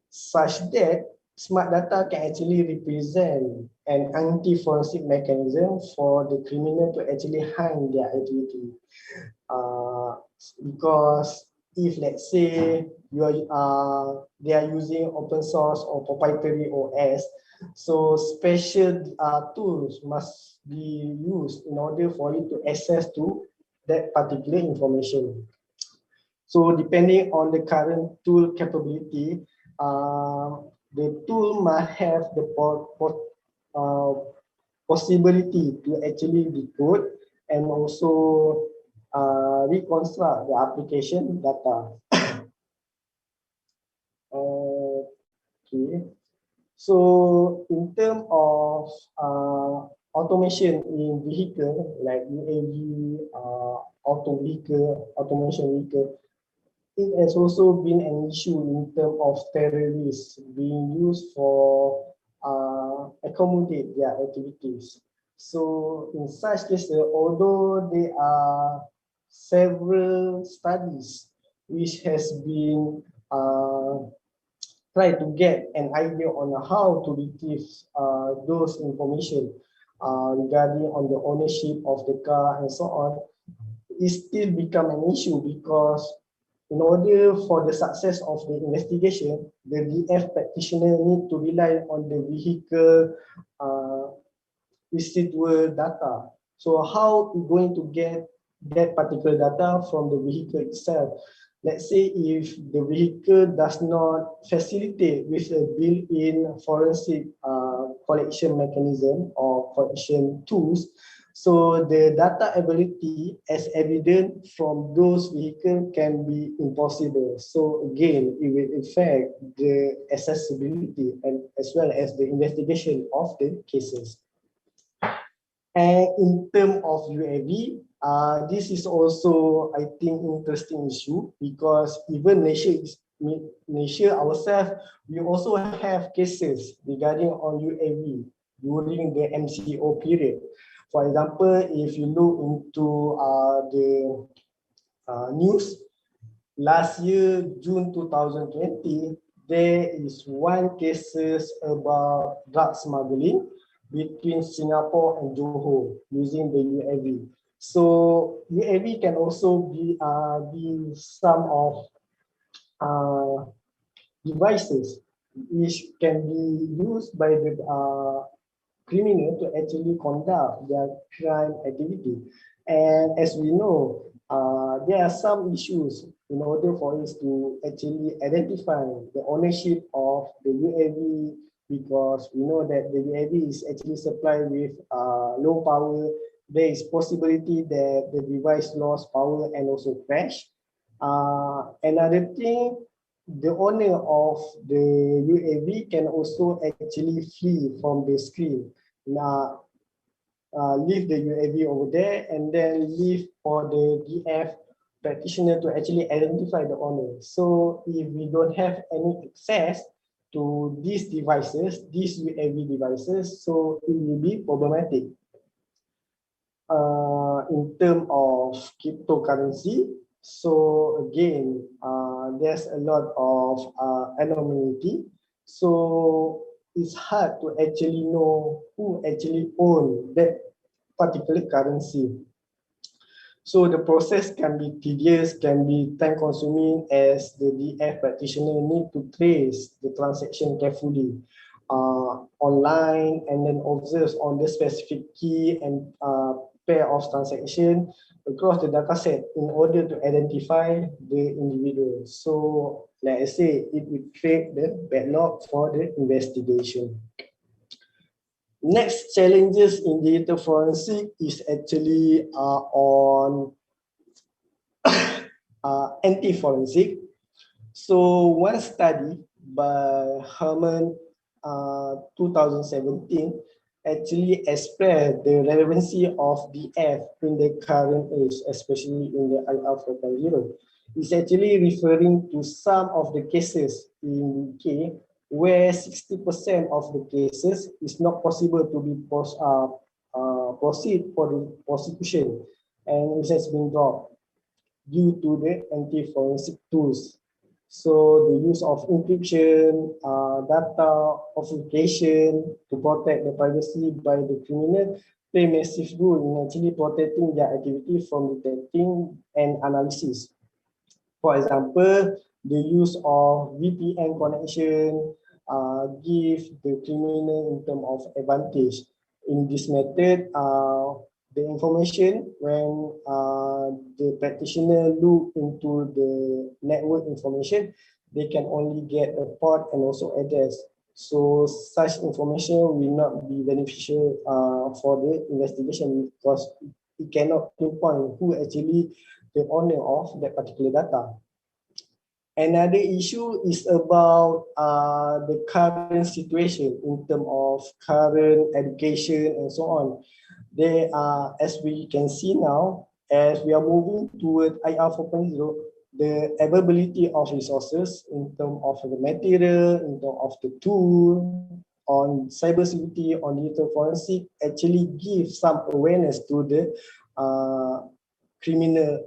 such that smart data can actually represent an anti-forensic mechanism for the criminal to actually hide their activity. Because if let's say they are using open source or proprietary OS, so special tools must be used in order for you to access to that particular information. So depending on the current tool capability, the tool must have the possibility to actually decode and also reconstruct the application data. Okay. So in terms of automation in vehicle like UAV, automation vehicle, it has also been an issue in terms of terrorists being used for accommodate their activities. So in such cases, although there are several studies which has been try to get an idea on how to retrieve those information regarding on the ownership of the car and so on, it still become an issue because in order for the success of the investigation, the DF practitioner need to rely on the vehicle residual data. So how we going to get that particular data from the vehicle itself? Let's say if the vehicle does not facilitate with a built-in forensic collection mechanism or collection tools, so the data ability as evident from those vehicles can be impossible. So again, it will affect the accessibility and as well as the investigation of the cases. And in terms of UAV, this is also, I think, interesting issue because even Malaysia ourselves, we also have cases regarding on UAV during the MCO period. For example, if you look into the news, last year, June 2020, there is one cases about drug smuggling between Singapore and Johor using the UAV. So UAV can also be some of devices which can be used by the criminal to actually conduct their crime activity. And as we know, there are some issues in order for us to actually identify the ownership of the UAV, because we know that the UAV is actually supplied with low power. There is possibility that the device lost power and also crash. Another thing, the owner of the UAV can also actually flee from the screen. Leave the UAV over there and then leave for the DF practitioner to actually identify the owner. So if we don't have any access to these devices, these UAV devices, so it will be problematic. In terms of cryptocurrency, so again, there's a lot of anonymity. So it's hard to actually know who actually owns that particular currency. So the process can be tedious, can be time consuming, as the DF practitioner need to trace the transaction carefully online and then observe on the specific key and pair of transaction across the data set in order to identify the individual. So like I say, it will create the backlog for the investigation. Next challenges in digital forensic is actually on anti-forensic. So one study by Herman 2017 actually expressed the relevancy of DF in the current age, especially in the IR 4.0. It's actually referring to some of the cases in UK where 60% of the cases is not possible to be proceed for the prosecution, and it has been dropped due to the anti-forensic tools. So the use of encryption, data authentication to protect the privacy by the criminal play massive role in actually protecting their activity from detecting and analysis. For example, the use of VPN connection give the criminal in terms of advantage. In this method, the information when the practitioner look into the network information, they can only get a port and also address. So such information will not be beneficial for the investigation, because it cannot pinpoint who actually the owner of that particular data. Another issue is about the current situation in terms of current education and so on. They are, as we can see now, as we are moving toward IR 4.0, the availability of resources in terms of the material, in terms of the tool, on cybersecurity, on digital forensic, actually give some awareness to the criminal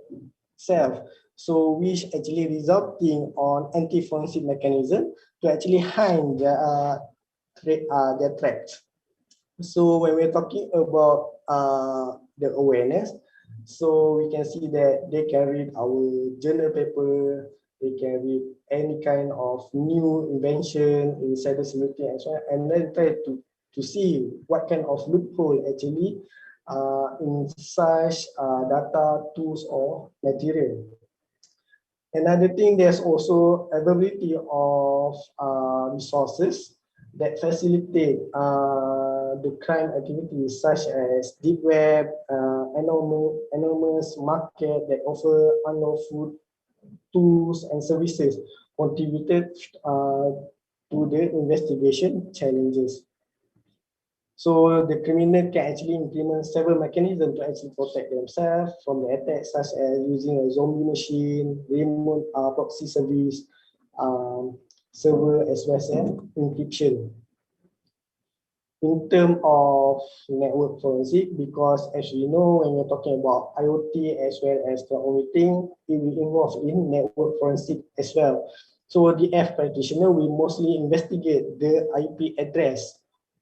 self. So which actually resulting on anti-forensic mechanism to actually hide their threats. So when we're talking about the awareness, so we can see that they can read our journal paper, they can read any kind of new invention in cybersecurity and so on, and then try to see what kind of loophole actually in such data, tools or material. Another thing, there's also availability of resources that facilitate the crime activities, such as deep web, anonymous market that offer unlawful tools and services, contributed to the investigation challenges. So the criminal can actually implement several mechanisms to actually protect themselves from the attacks, such as using a zombie machine, remote proxy service, server, as well as encryption. In terms of network forensic, because as we know, when we're talking about IoT as well as cloud auditing, it will involve in network forensic as well. So the F practitioner will mostly investigate the IP address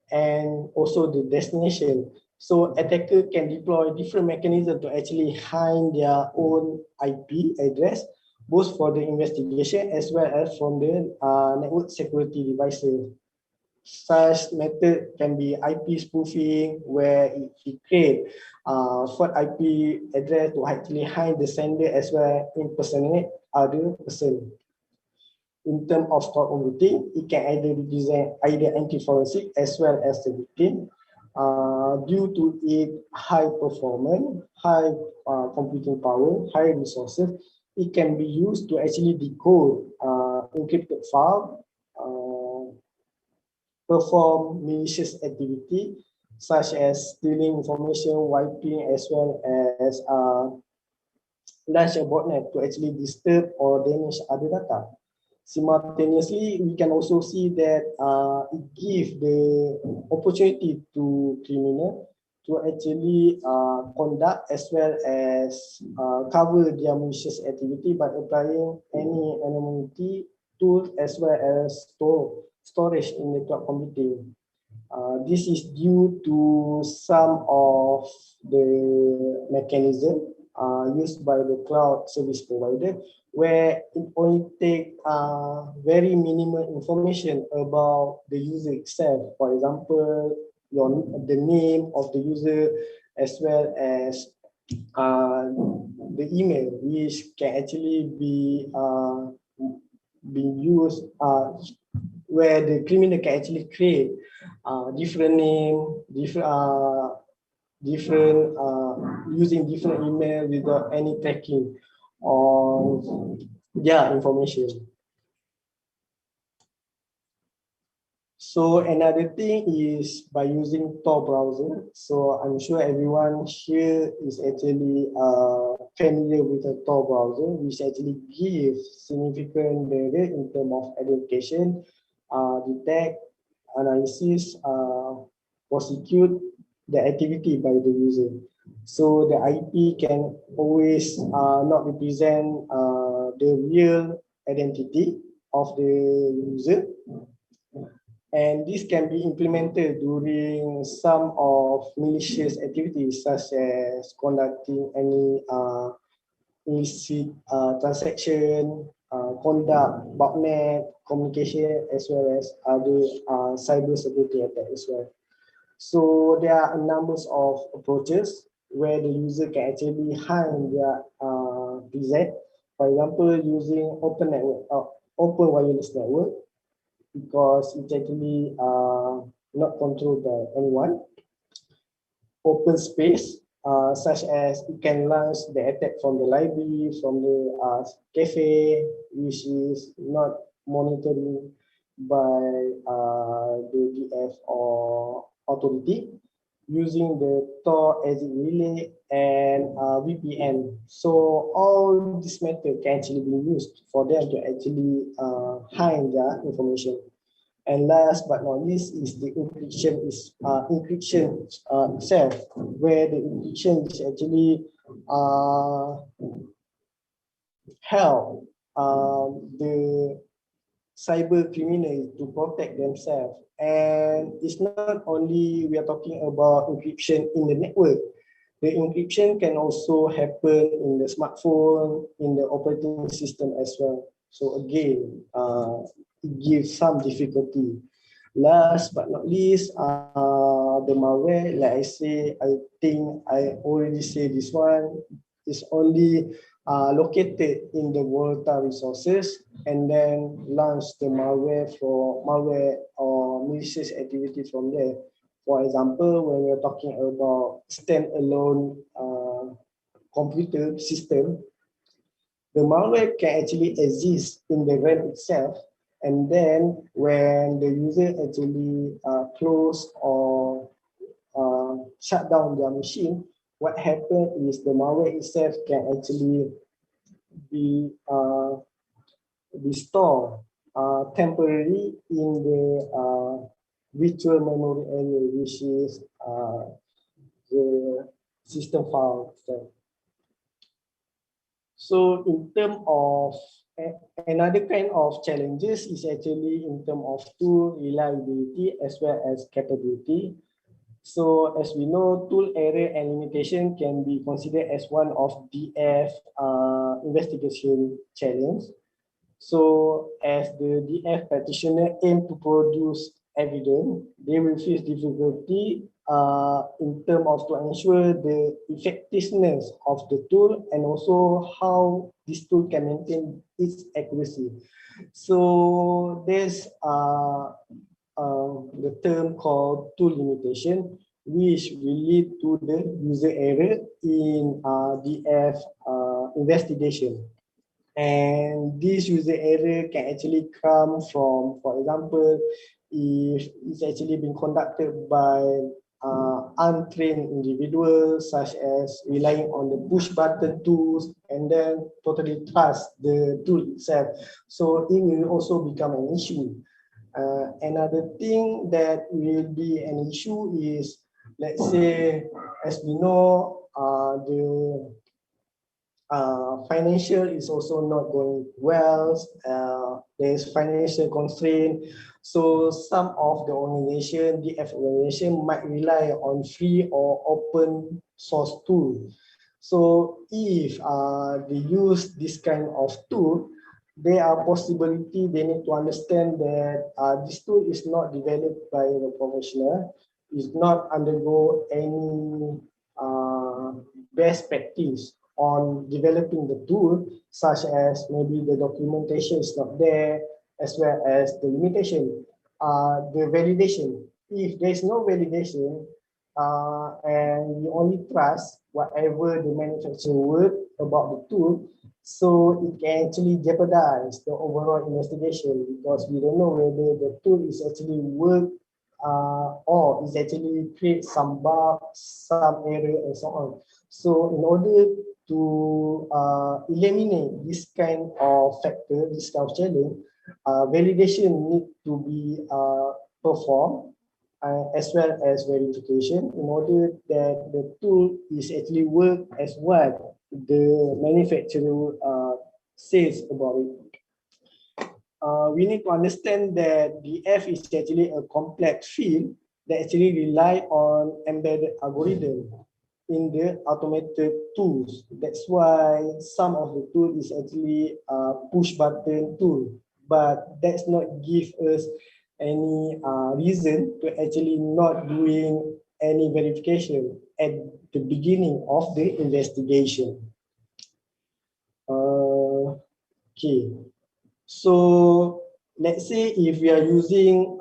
and also the destination. So attacker can deploy different mechanisms to actually hide their own IP address, both for the investigation as well as from the network security devices. Such method can be IP spoofing, where it create false IP address to actually hide the sender as well impersonate other person. In terms of code overlooking, it can either represent either anti-forensic as well as the victim. Due to its high performance, high computing power, high resources, it can be used to actually decode encrypted file, perform malicious activity such as stealing information, wiping, as well as launch a botnet to actually disturb or damage other data. Simultaneously, we can also see that it gives the opportunity to criminal to actually conduct as well as cover their malicious activity by applying any anonymity tools as well as storage in the cloud computing. This is due to some of the mechanism used by the cloud service provider, where it only take very minimal information about the user itself. For example, the name of the user as well as the email, which can actually be being used where the criminal can actually create different name, different using different email without any tracking on their information. So another thing is by using Tor browser. So I'm sure everyone here is actually familiar with the Tor browser, which actually gives significant barrier in terms of identification, detect, analysis, prosecute the activity by the user. So the IP can always not represent the real identity of the user. And this can be implemented during some of malicious activities, such as conducting any illicit transaction, conduct botnet communication, as well as other cyber security attacks as well. So there are a number of approaches where the user can actually hide their PZ. For example, using open network, open wireless network, because it's actually not controlled by anyone. Open space, such as it can launch the attack from the library, from the cafe, which is not monitoring by the DF or authority, using the Tor exit relay and VPN. So all this method can actually be used for them to actually hide their information. And last but not least is the encryption itself, where the encryption is actually help the cyber criminal to protect themselves. And it's not only we are talking about encryption in the network. The encryption can also happen in the smartphone, in the operating system as well. So again, it gives some difficulty. Last but not least, the malware, like I say, I think I already say this one, is only located in the volatile resources and then launch the malware or malicious activity from there. For example, when we're talking about standalone computer system, the malware can actually exist in the RAM itself, and then when the user actually close or shut down their machine, what happens is the malware itself can actually be stored temporarily in the virtual memory area, which is the system file itself. So in terms of another kind of challenges is actually in terms of tool reliability as well as capability. So as we know, tool error and limitation can be considered as one of DF investigation challenge. So as the DF practitioner aim to produce evidence, they will face difficulty in terms of to ensure the effectiveness of the tool and also how this tool can maintain its accuracy. So there's the term called tool limitation, which will lead to the user error in DF investigation. And this user error can actually come from, for example, if it's actually been conducted by untrained individuals, such as relying on the push button tools and then totally trust the tool itself. So it will also become an issue. Another thing that will be an issue is, let's say, as we know, the financial is also not going well. There's financial constraint. So some of the organization, the DF organization, might rely on free or open source tool. So if they use this kind of tool, there are possibility they need to understand that this tool is not developed by the professional, is not undergo any best practice on developing the tool, such as maybe the documentation is not there, as well as the limitation, the validation. If there's no validation, and you only trust whatever the manufacturer word about the tool, so it can actually jeopardize the overall investigation, because we don't know whether the tool is actually work or is actually create some bug, some error, and so on. So in order to eliminate this kind of factor, this kind of challenge, validation need to be performed, as well as verification, in order that the tool is actually work as what the manufacturer says about it. We need to understand that the F is actually a complex field that actually rely on embedded algorithm in the automated tools. That's why some of the tool is actually a push button tool, but that's not give us any reason to actually not doing any verification at the beginning of the investigation. Okay, so let's say if we are using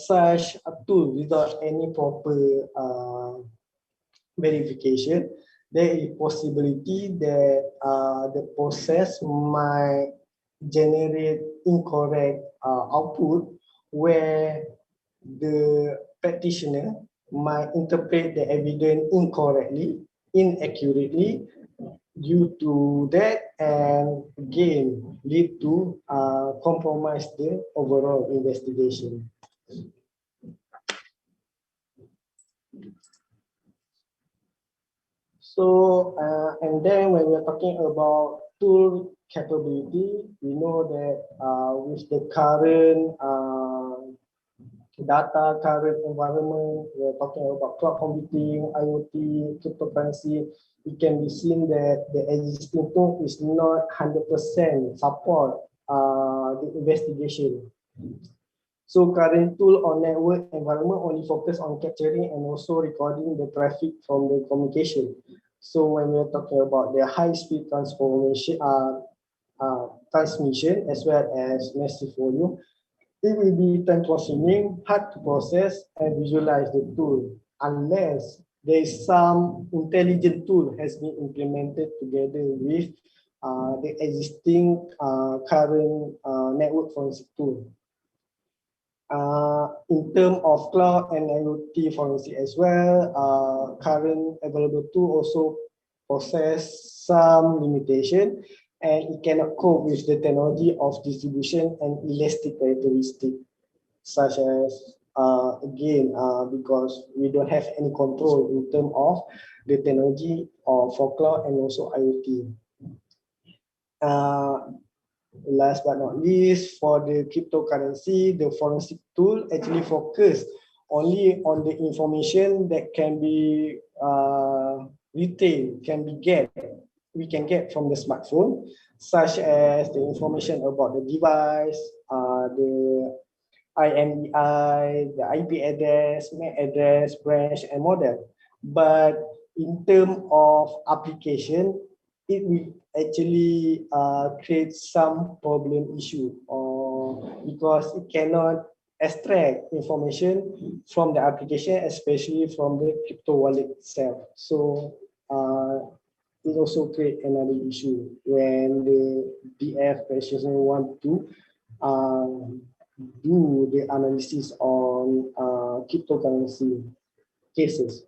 such a tool without any proper verification, there is possibility that the process might generate incorrect output, where the practitioner might interpret the evidence incorrectly, inaccurately. Due to that, and again lead to compromise the overall investigation. So, and then when we're talking about tool capability, we know that with the current data, current environment, we're talking about cloud computing, IoT, cryptocurrency, it can be seen that the existing tool is not 100% support the investigation. So current tool on network environment only focus on capturing and also recording the traffic from the communication. So when we're talking about the high-speed transmission as well as massive volume, it will be time-consuming, hard to process and visualize the tool, unless there is some intelligent tool has been implemented together with the existing current network forensic tool. In terms of cloud and IoT forensic as well, current available tool also possess some limitation, and it cannot cope with the technology of distribution and elastic characteristic, such as again because we don't have any control in terms of the technology for cloud and also IoT. Last but not least, for the cryptocurrency, the forensic tool actually focus only on the information that can be retained, we can get from the smartphone, such as the information about the device, the IMEI, the IP address, MAC address, branch, and model. But in terms of application, it will actually create some problem issue, or because it cannot extract information from the application, especially from the crypto wallet itself. So it also create another issue when the DF practitioner want to do the analysis on cryptocurrency cases.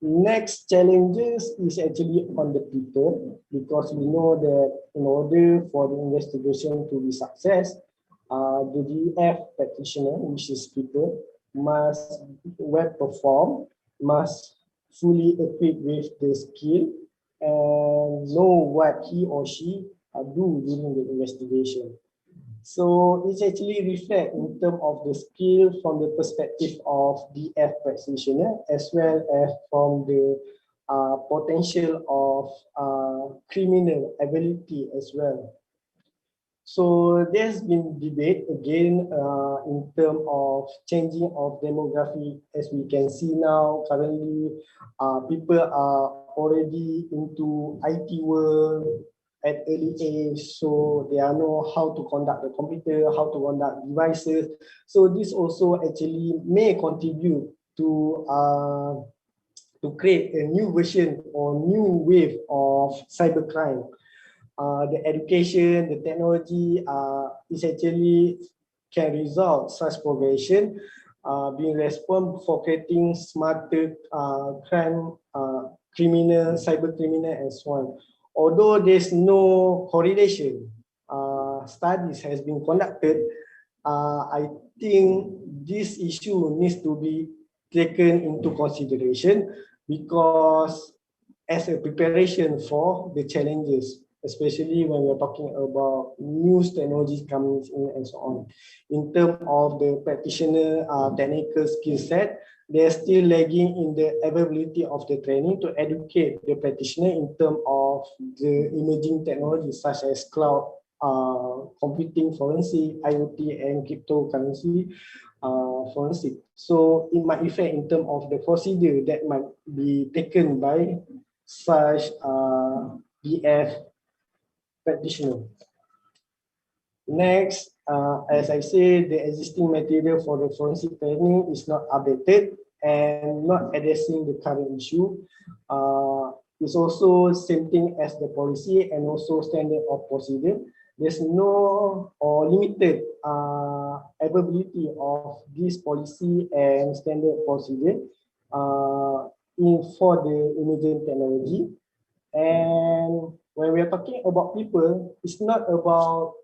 Next challenges is actually on the people, because we know that in order for the investigation to be success, the DF practitioner, which is people, must well perform, must fully equipped with the skill and know what he or she do during the investigation. So it's actually reflect in terms of the skill from the perspective of DF practitioner, as well as from the potential of criminal ability as well. So there's been debate again in terms of changing of demography. As we can see now, currently people are already into IT world at early age, so they are know how to conduct the computer, how to conduct devices. So this also actually may contribute to create a new version or new wave of cybercrime. The education, the technology is actually can result such progression, being responsible for creating smarter criminal, cyber criminal, and so on. Although there's no correlation, studies has been conducted. I think this issue needs to be taken into consideration, because as a preparation for the challenges, especially when we're talking about new technologies coming in and so on. In terms of the practitioner technical skill set, they're still lagging in the availability of the training to educate the practitioner in terms of the emerging technologies such as cloud computing, forensic, IoT, and cryptocurrency forensic. So it might affect in terms of the procedure that might be taken by such BF practitioner. Next, as I said, the existing material for the forensic training is not updated and not addressing the current issue. It's also same thing as the policy and also standard of procedure. There's no or limited availability of this policy and standard procedure for the emerging technology. And when we are talking about people, it's not about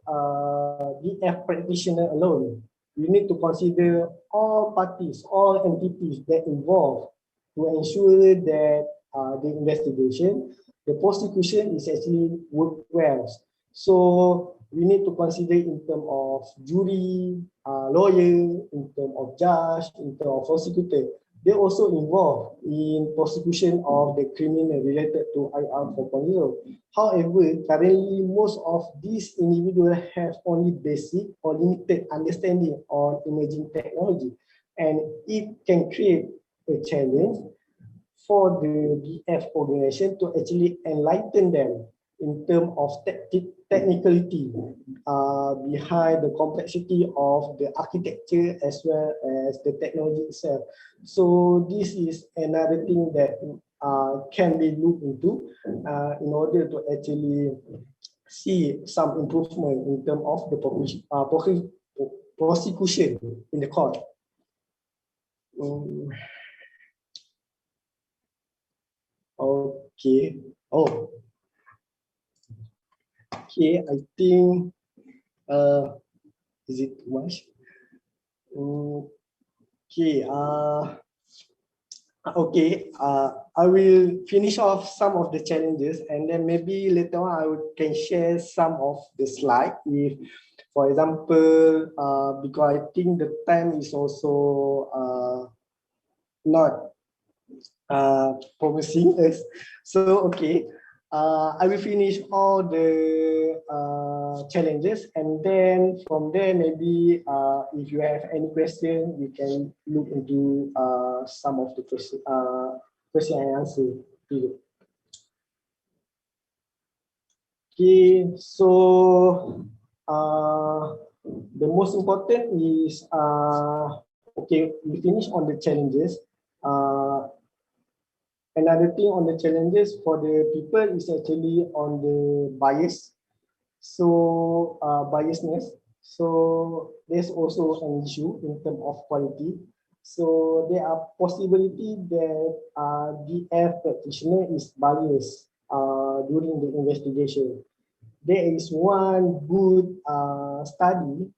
DF practitioner alone. We need to consider all parties, all entities that involved to ensure that the investigation, the prosecution is actually work well. So we need to consider in terms of jury, lawyer, in terms of judge, in terms of prosecutor. They also involved in prosecution of the criminal related to IR 4.0. However, currently most of these individuals have only basic or limited understanding on emerging technology, and it can create a challenge for the DF organization to actually enlighten them in terms of technicality behind the complexity of the architecture as well as the technology itself. So this is another thing that can be looked into in order to actually see some improvement in terms of the prosecution in the court. Okay. Oh. Okay, I think is it too much? Okay, I will finish off some of the challenges, and then maybe later on I can share some of the slide. If, for example, because I think the time is also not promising us. So okay. I will finish all the challenges, and then from there, maybe if you have any question, we can look into some of the question and answer period. Okay, so the most important is okay, we finish on the challenges. Another thing on the challenges for the people is actually on the bias. So biasness. So there's also an issue in terms of quality. So there are possibility that DF practitioner is biased during the investigation. There is one good study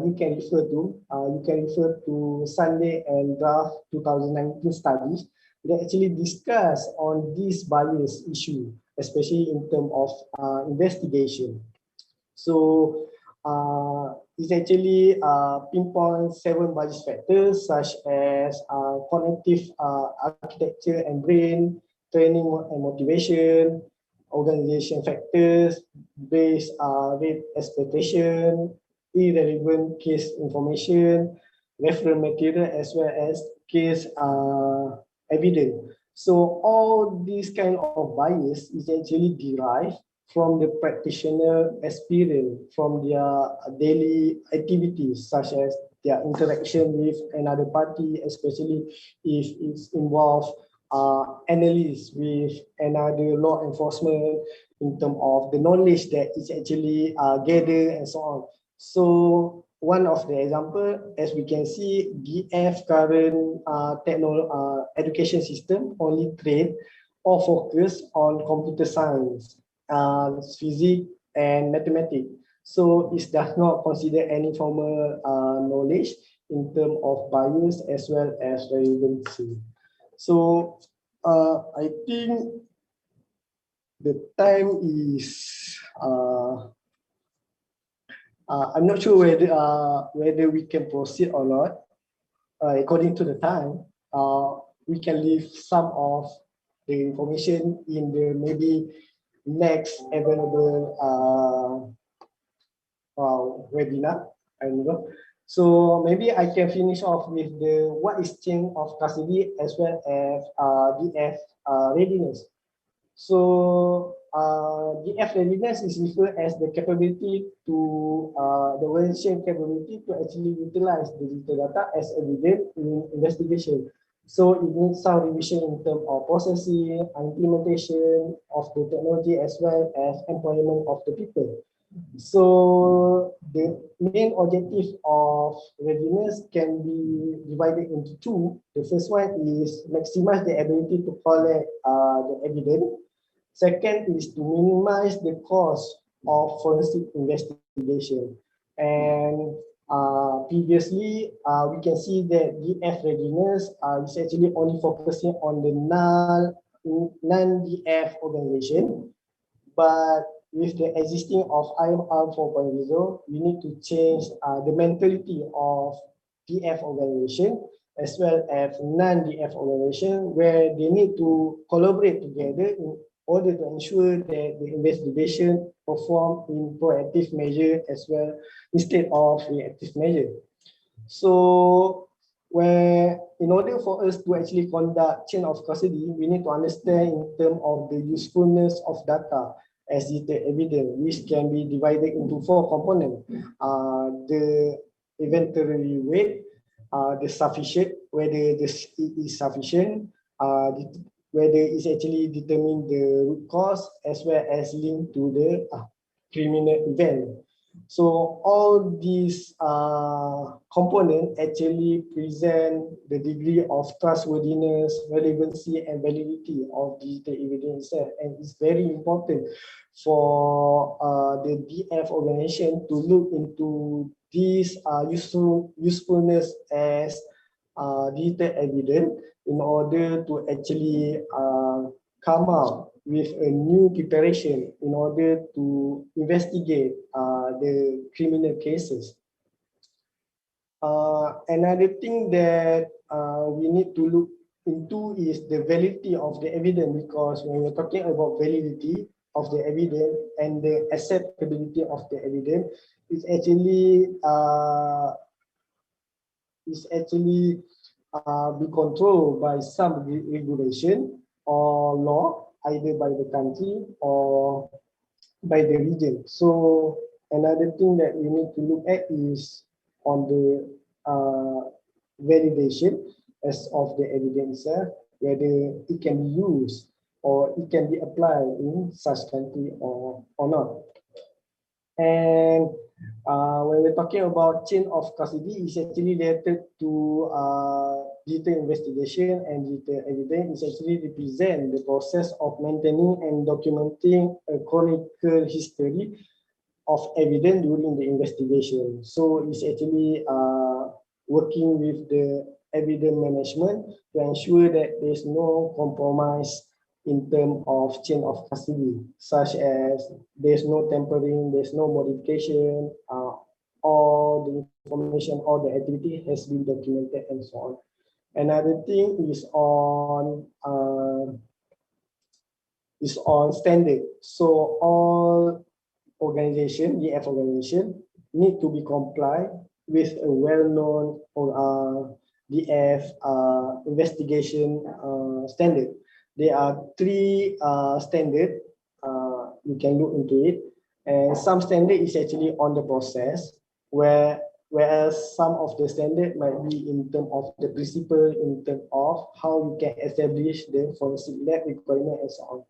you can refer to. You can refer to Sunday and Draft 2019 studies that actually discuss on this bias issue, especially in terms of investigation. So it's actually pinpoint 7 bias factors such as cognitive architecture and brain, training and motivation, organization factors, base rate expectation, irrelevant case information, reference material as well as case evidence. So all these kind of bias is actually derived from the practitioner experience, from their daily activities, such as their interaction with another party, especially if it's involved analysts with another law enforcement in terms of the knowledge that is actually gathered and so on. So one of the example, as we can see, DF current education system only train or focus on computer science, physics and mathematics. So it does not consider any formal knowledge in terms of bias as well as relevancy. So I think the time is I'm not sure whether we can proceed or not. According to the time, we can leave some of the information in the maybe next available webinar. I don't know. So maybe I can finish off with the what is chain of custody as well as DF readiness. So DF readiness is referred as the capability to the organization capability to actually utilize digital data as evidence in investigation. So it needs some revision in terms of processing, implementation of the technology as well as employment of the people. So the main objective of readiness can be divided into two. The first one is maximize the ability to collect the evidence. Second is to minimize the cost of forensic investigation. And previously, we can see that DF readiness is actually only focusing on the non-DF organization, but with the existing of IMR 4.0, we need to change the mentality of DF organization as well as non-DF organization, where they need to collaborate together in order to ensure that the investigation performed in proactive measure as well instead of reactive measure. So where in order for us to actually conduct chain of custody, we need to understand in terms of the usefulness of data as detailed evidence, which can be divided into 4 components. The inventory weight, the sufficient, whether this is sufficient, whether it's actually determine the root cause as well as linked to the criminal event. So all these components actually present the degree of trustworthiness, relevancy, and validity of digital evidence itself. And it's very important for the DF organization to look into this usefulness as digital evidence in order to actually come out with a new preparation in order to investigate the criminal cases. Another thing that we need to look into is the validity of the evidence, because when we're talking about validity of the evidence and the acceptability of the evidence, it's actually be controlled by some regulation or law, either by the country or by the region. So another thing that we need to look at is on the validation as of the evidence, whether it can be used or it can be applied in such country or not. And when we're talking about chain of custody, it's actually related to digital investigation, and digital evidence is actually represent the process of maintaining and documenting a chronicle history of evidence during the investigation. So it's actually working with the evidence management to ensure that there's no compromise in terms of chain of custody, such as there's no tampering, there's no modification, all the information, all the activity has been documented and so on. Another thing is on standard. So all organization, DF organization, need to be compliant with a well-known DF investigation standard. There are three standards. You can look into it, and some standard is actually on the process, whereas some of the standard might be in terms of the principle, in terms of how you can establish the forensic lab requirement and so on.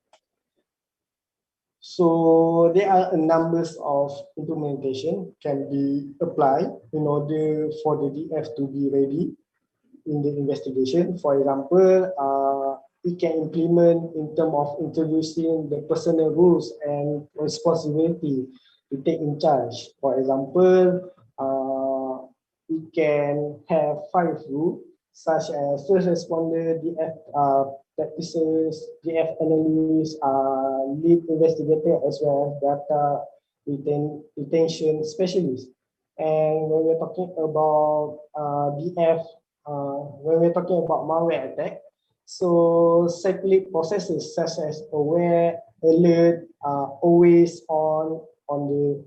So there are a numbers of implementation can be applied in order for the DF to be ready in the investigation. For example, it can implement in terms of introducing the personal rules and responsibility to take in charge. For example, it can have 5 rules such as first responder, DF practices, DF analysts, lead investigator, as well as data retention specialist. And when we're talking about DF, when we're talking about malware attack, so cyclic processes such as aware, alert, always on the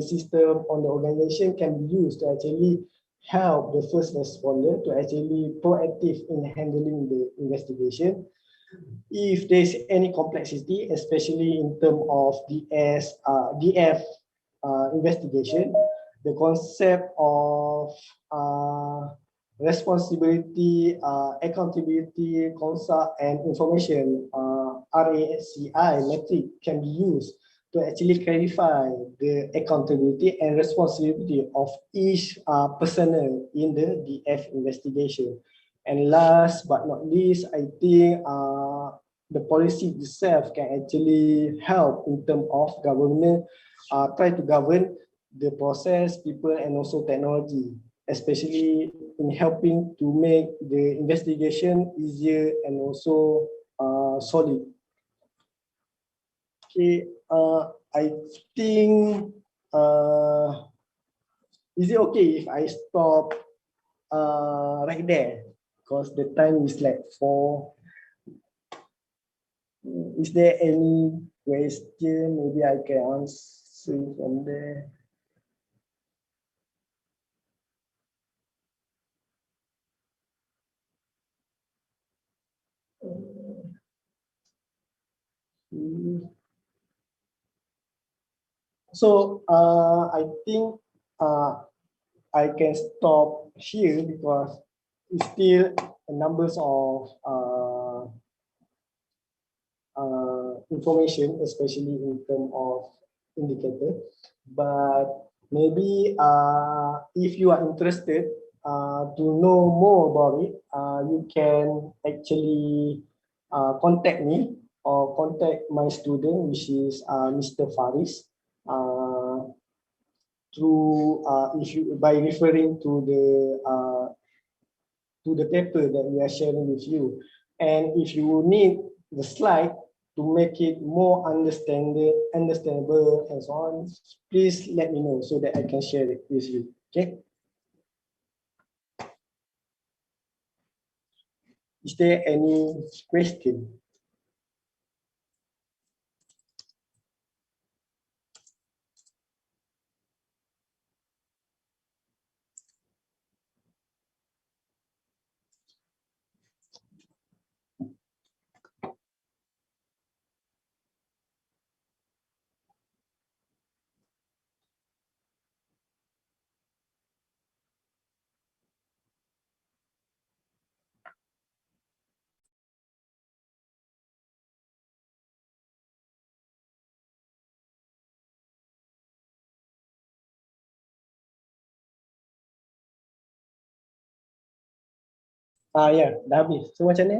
system, on the organization, can be used to actually help the first responder to actually proactive in handling the investigation. If there's any complexity, especially in terms of DF investigation, the concept of responsibility, accountability, consult, and information RACI metric can be used to actually clarify the accountability and responsibility of each personnel in the DF investigation. And last but not least, I think the policy itself can actually help in terms of government try to govern the process, people, and also technology, especially in helping to make the investigation easier and also solid. Okay, I think, is it okay if I stop right there? Because the time is like 4. Is there any question? Maybe I can answer from there. So I think I can stop here because it's still numbers of information, especially in terms of indicator. But maybe if you are interested to know more about it, you can actually contact me or contact my student, which is Mr. Faris, through if you by referring to the paper that we are sharing with you. And if you need the slide to make it more understandable and so on, please let me know so that I can share it with you. Okay. Is there any question? Ya, dah habis. So macam ni?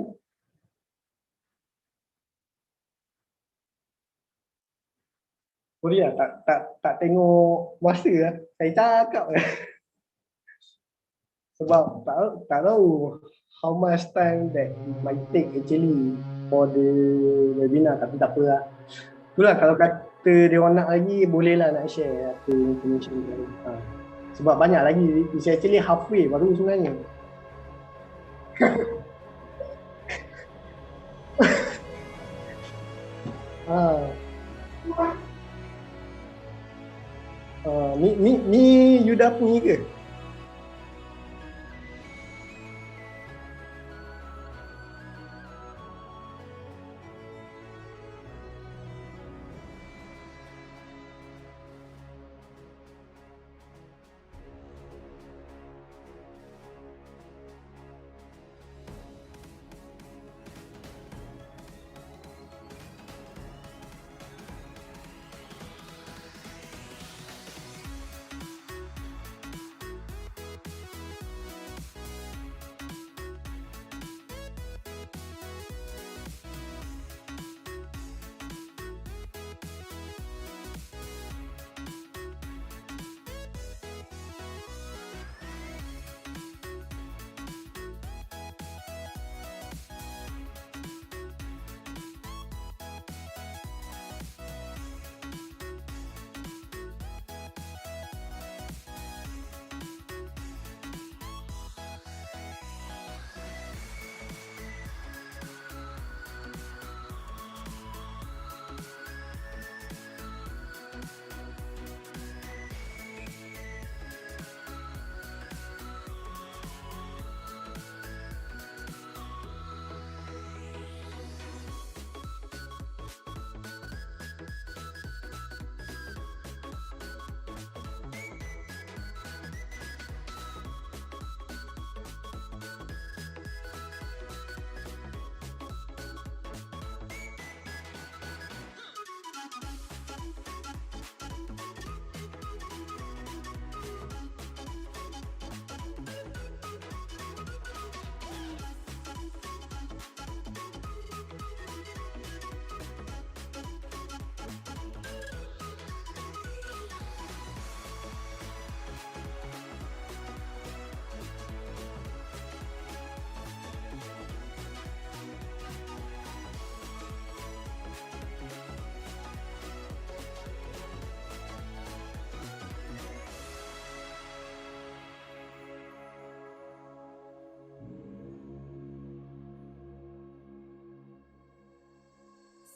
Sorry lah, tak tengok masa lah. Saya cakap lah. Sebab tak tahu how much time that it might take actually for the webinar, tapi tak apa lah. Itulah kalau kata dia orang nak lagi, bolehlah nak share apa information tu. Sebab banyak lagi, it's actually halfway baru sebenarnya. Ni you dah punya ke?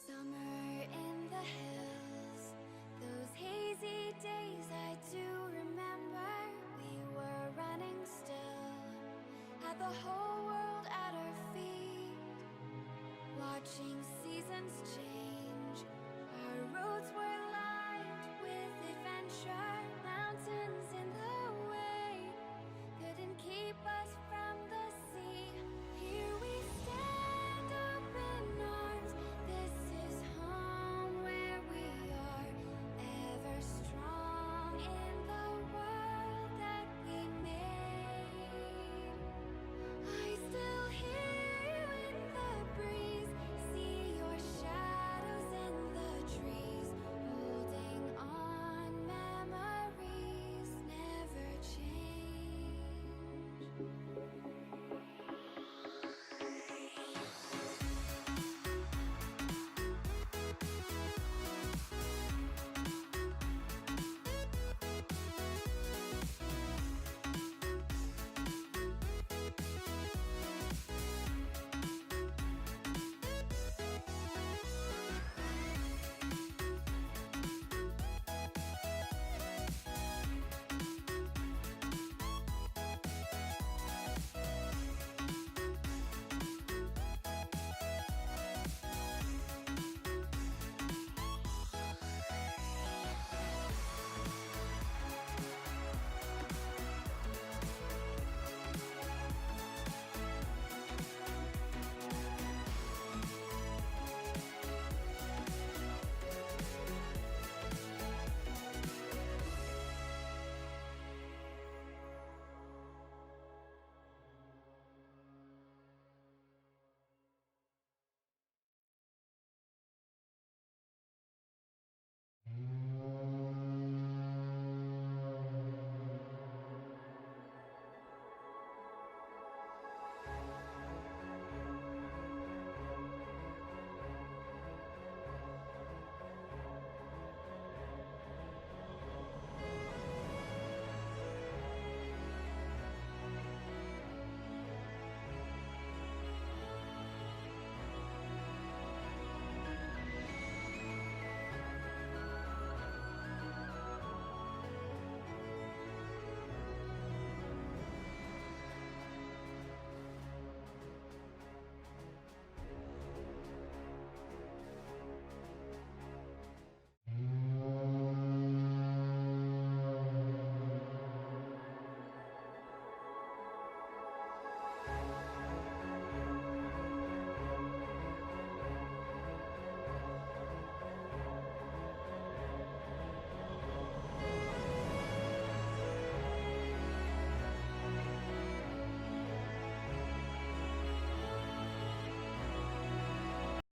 Summer in the hills, those hazy days I do remember. We were running still, had the whole world at our feet, watching seasons change.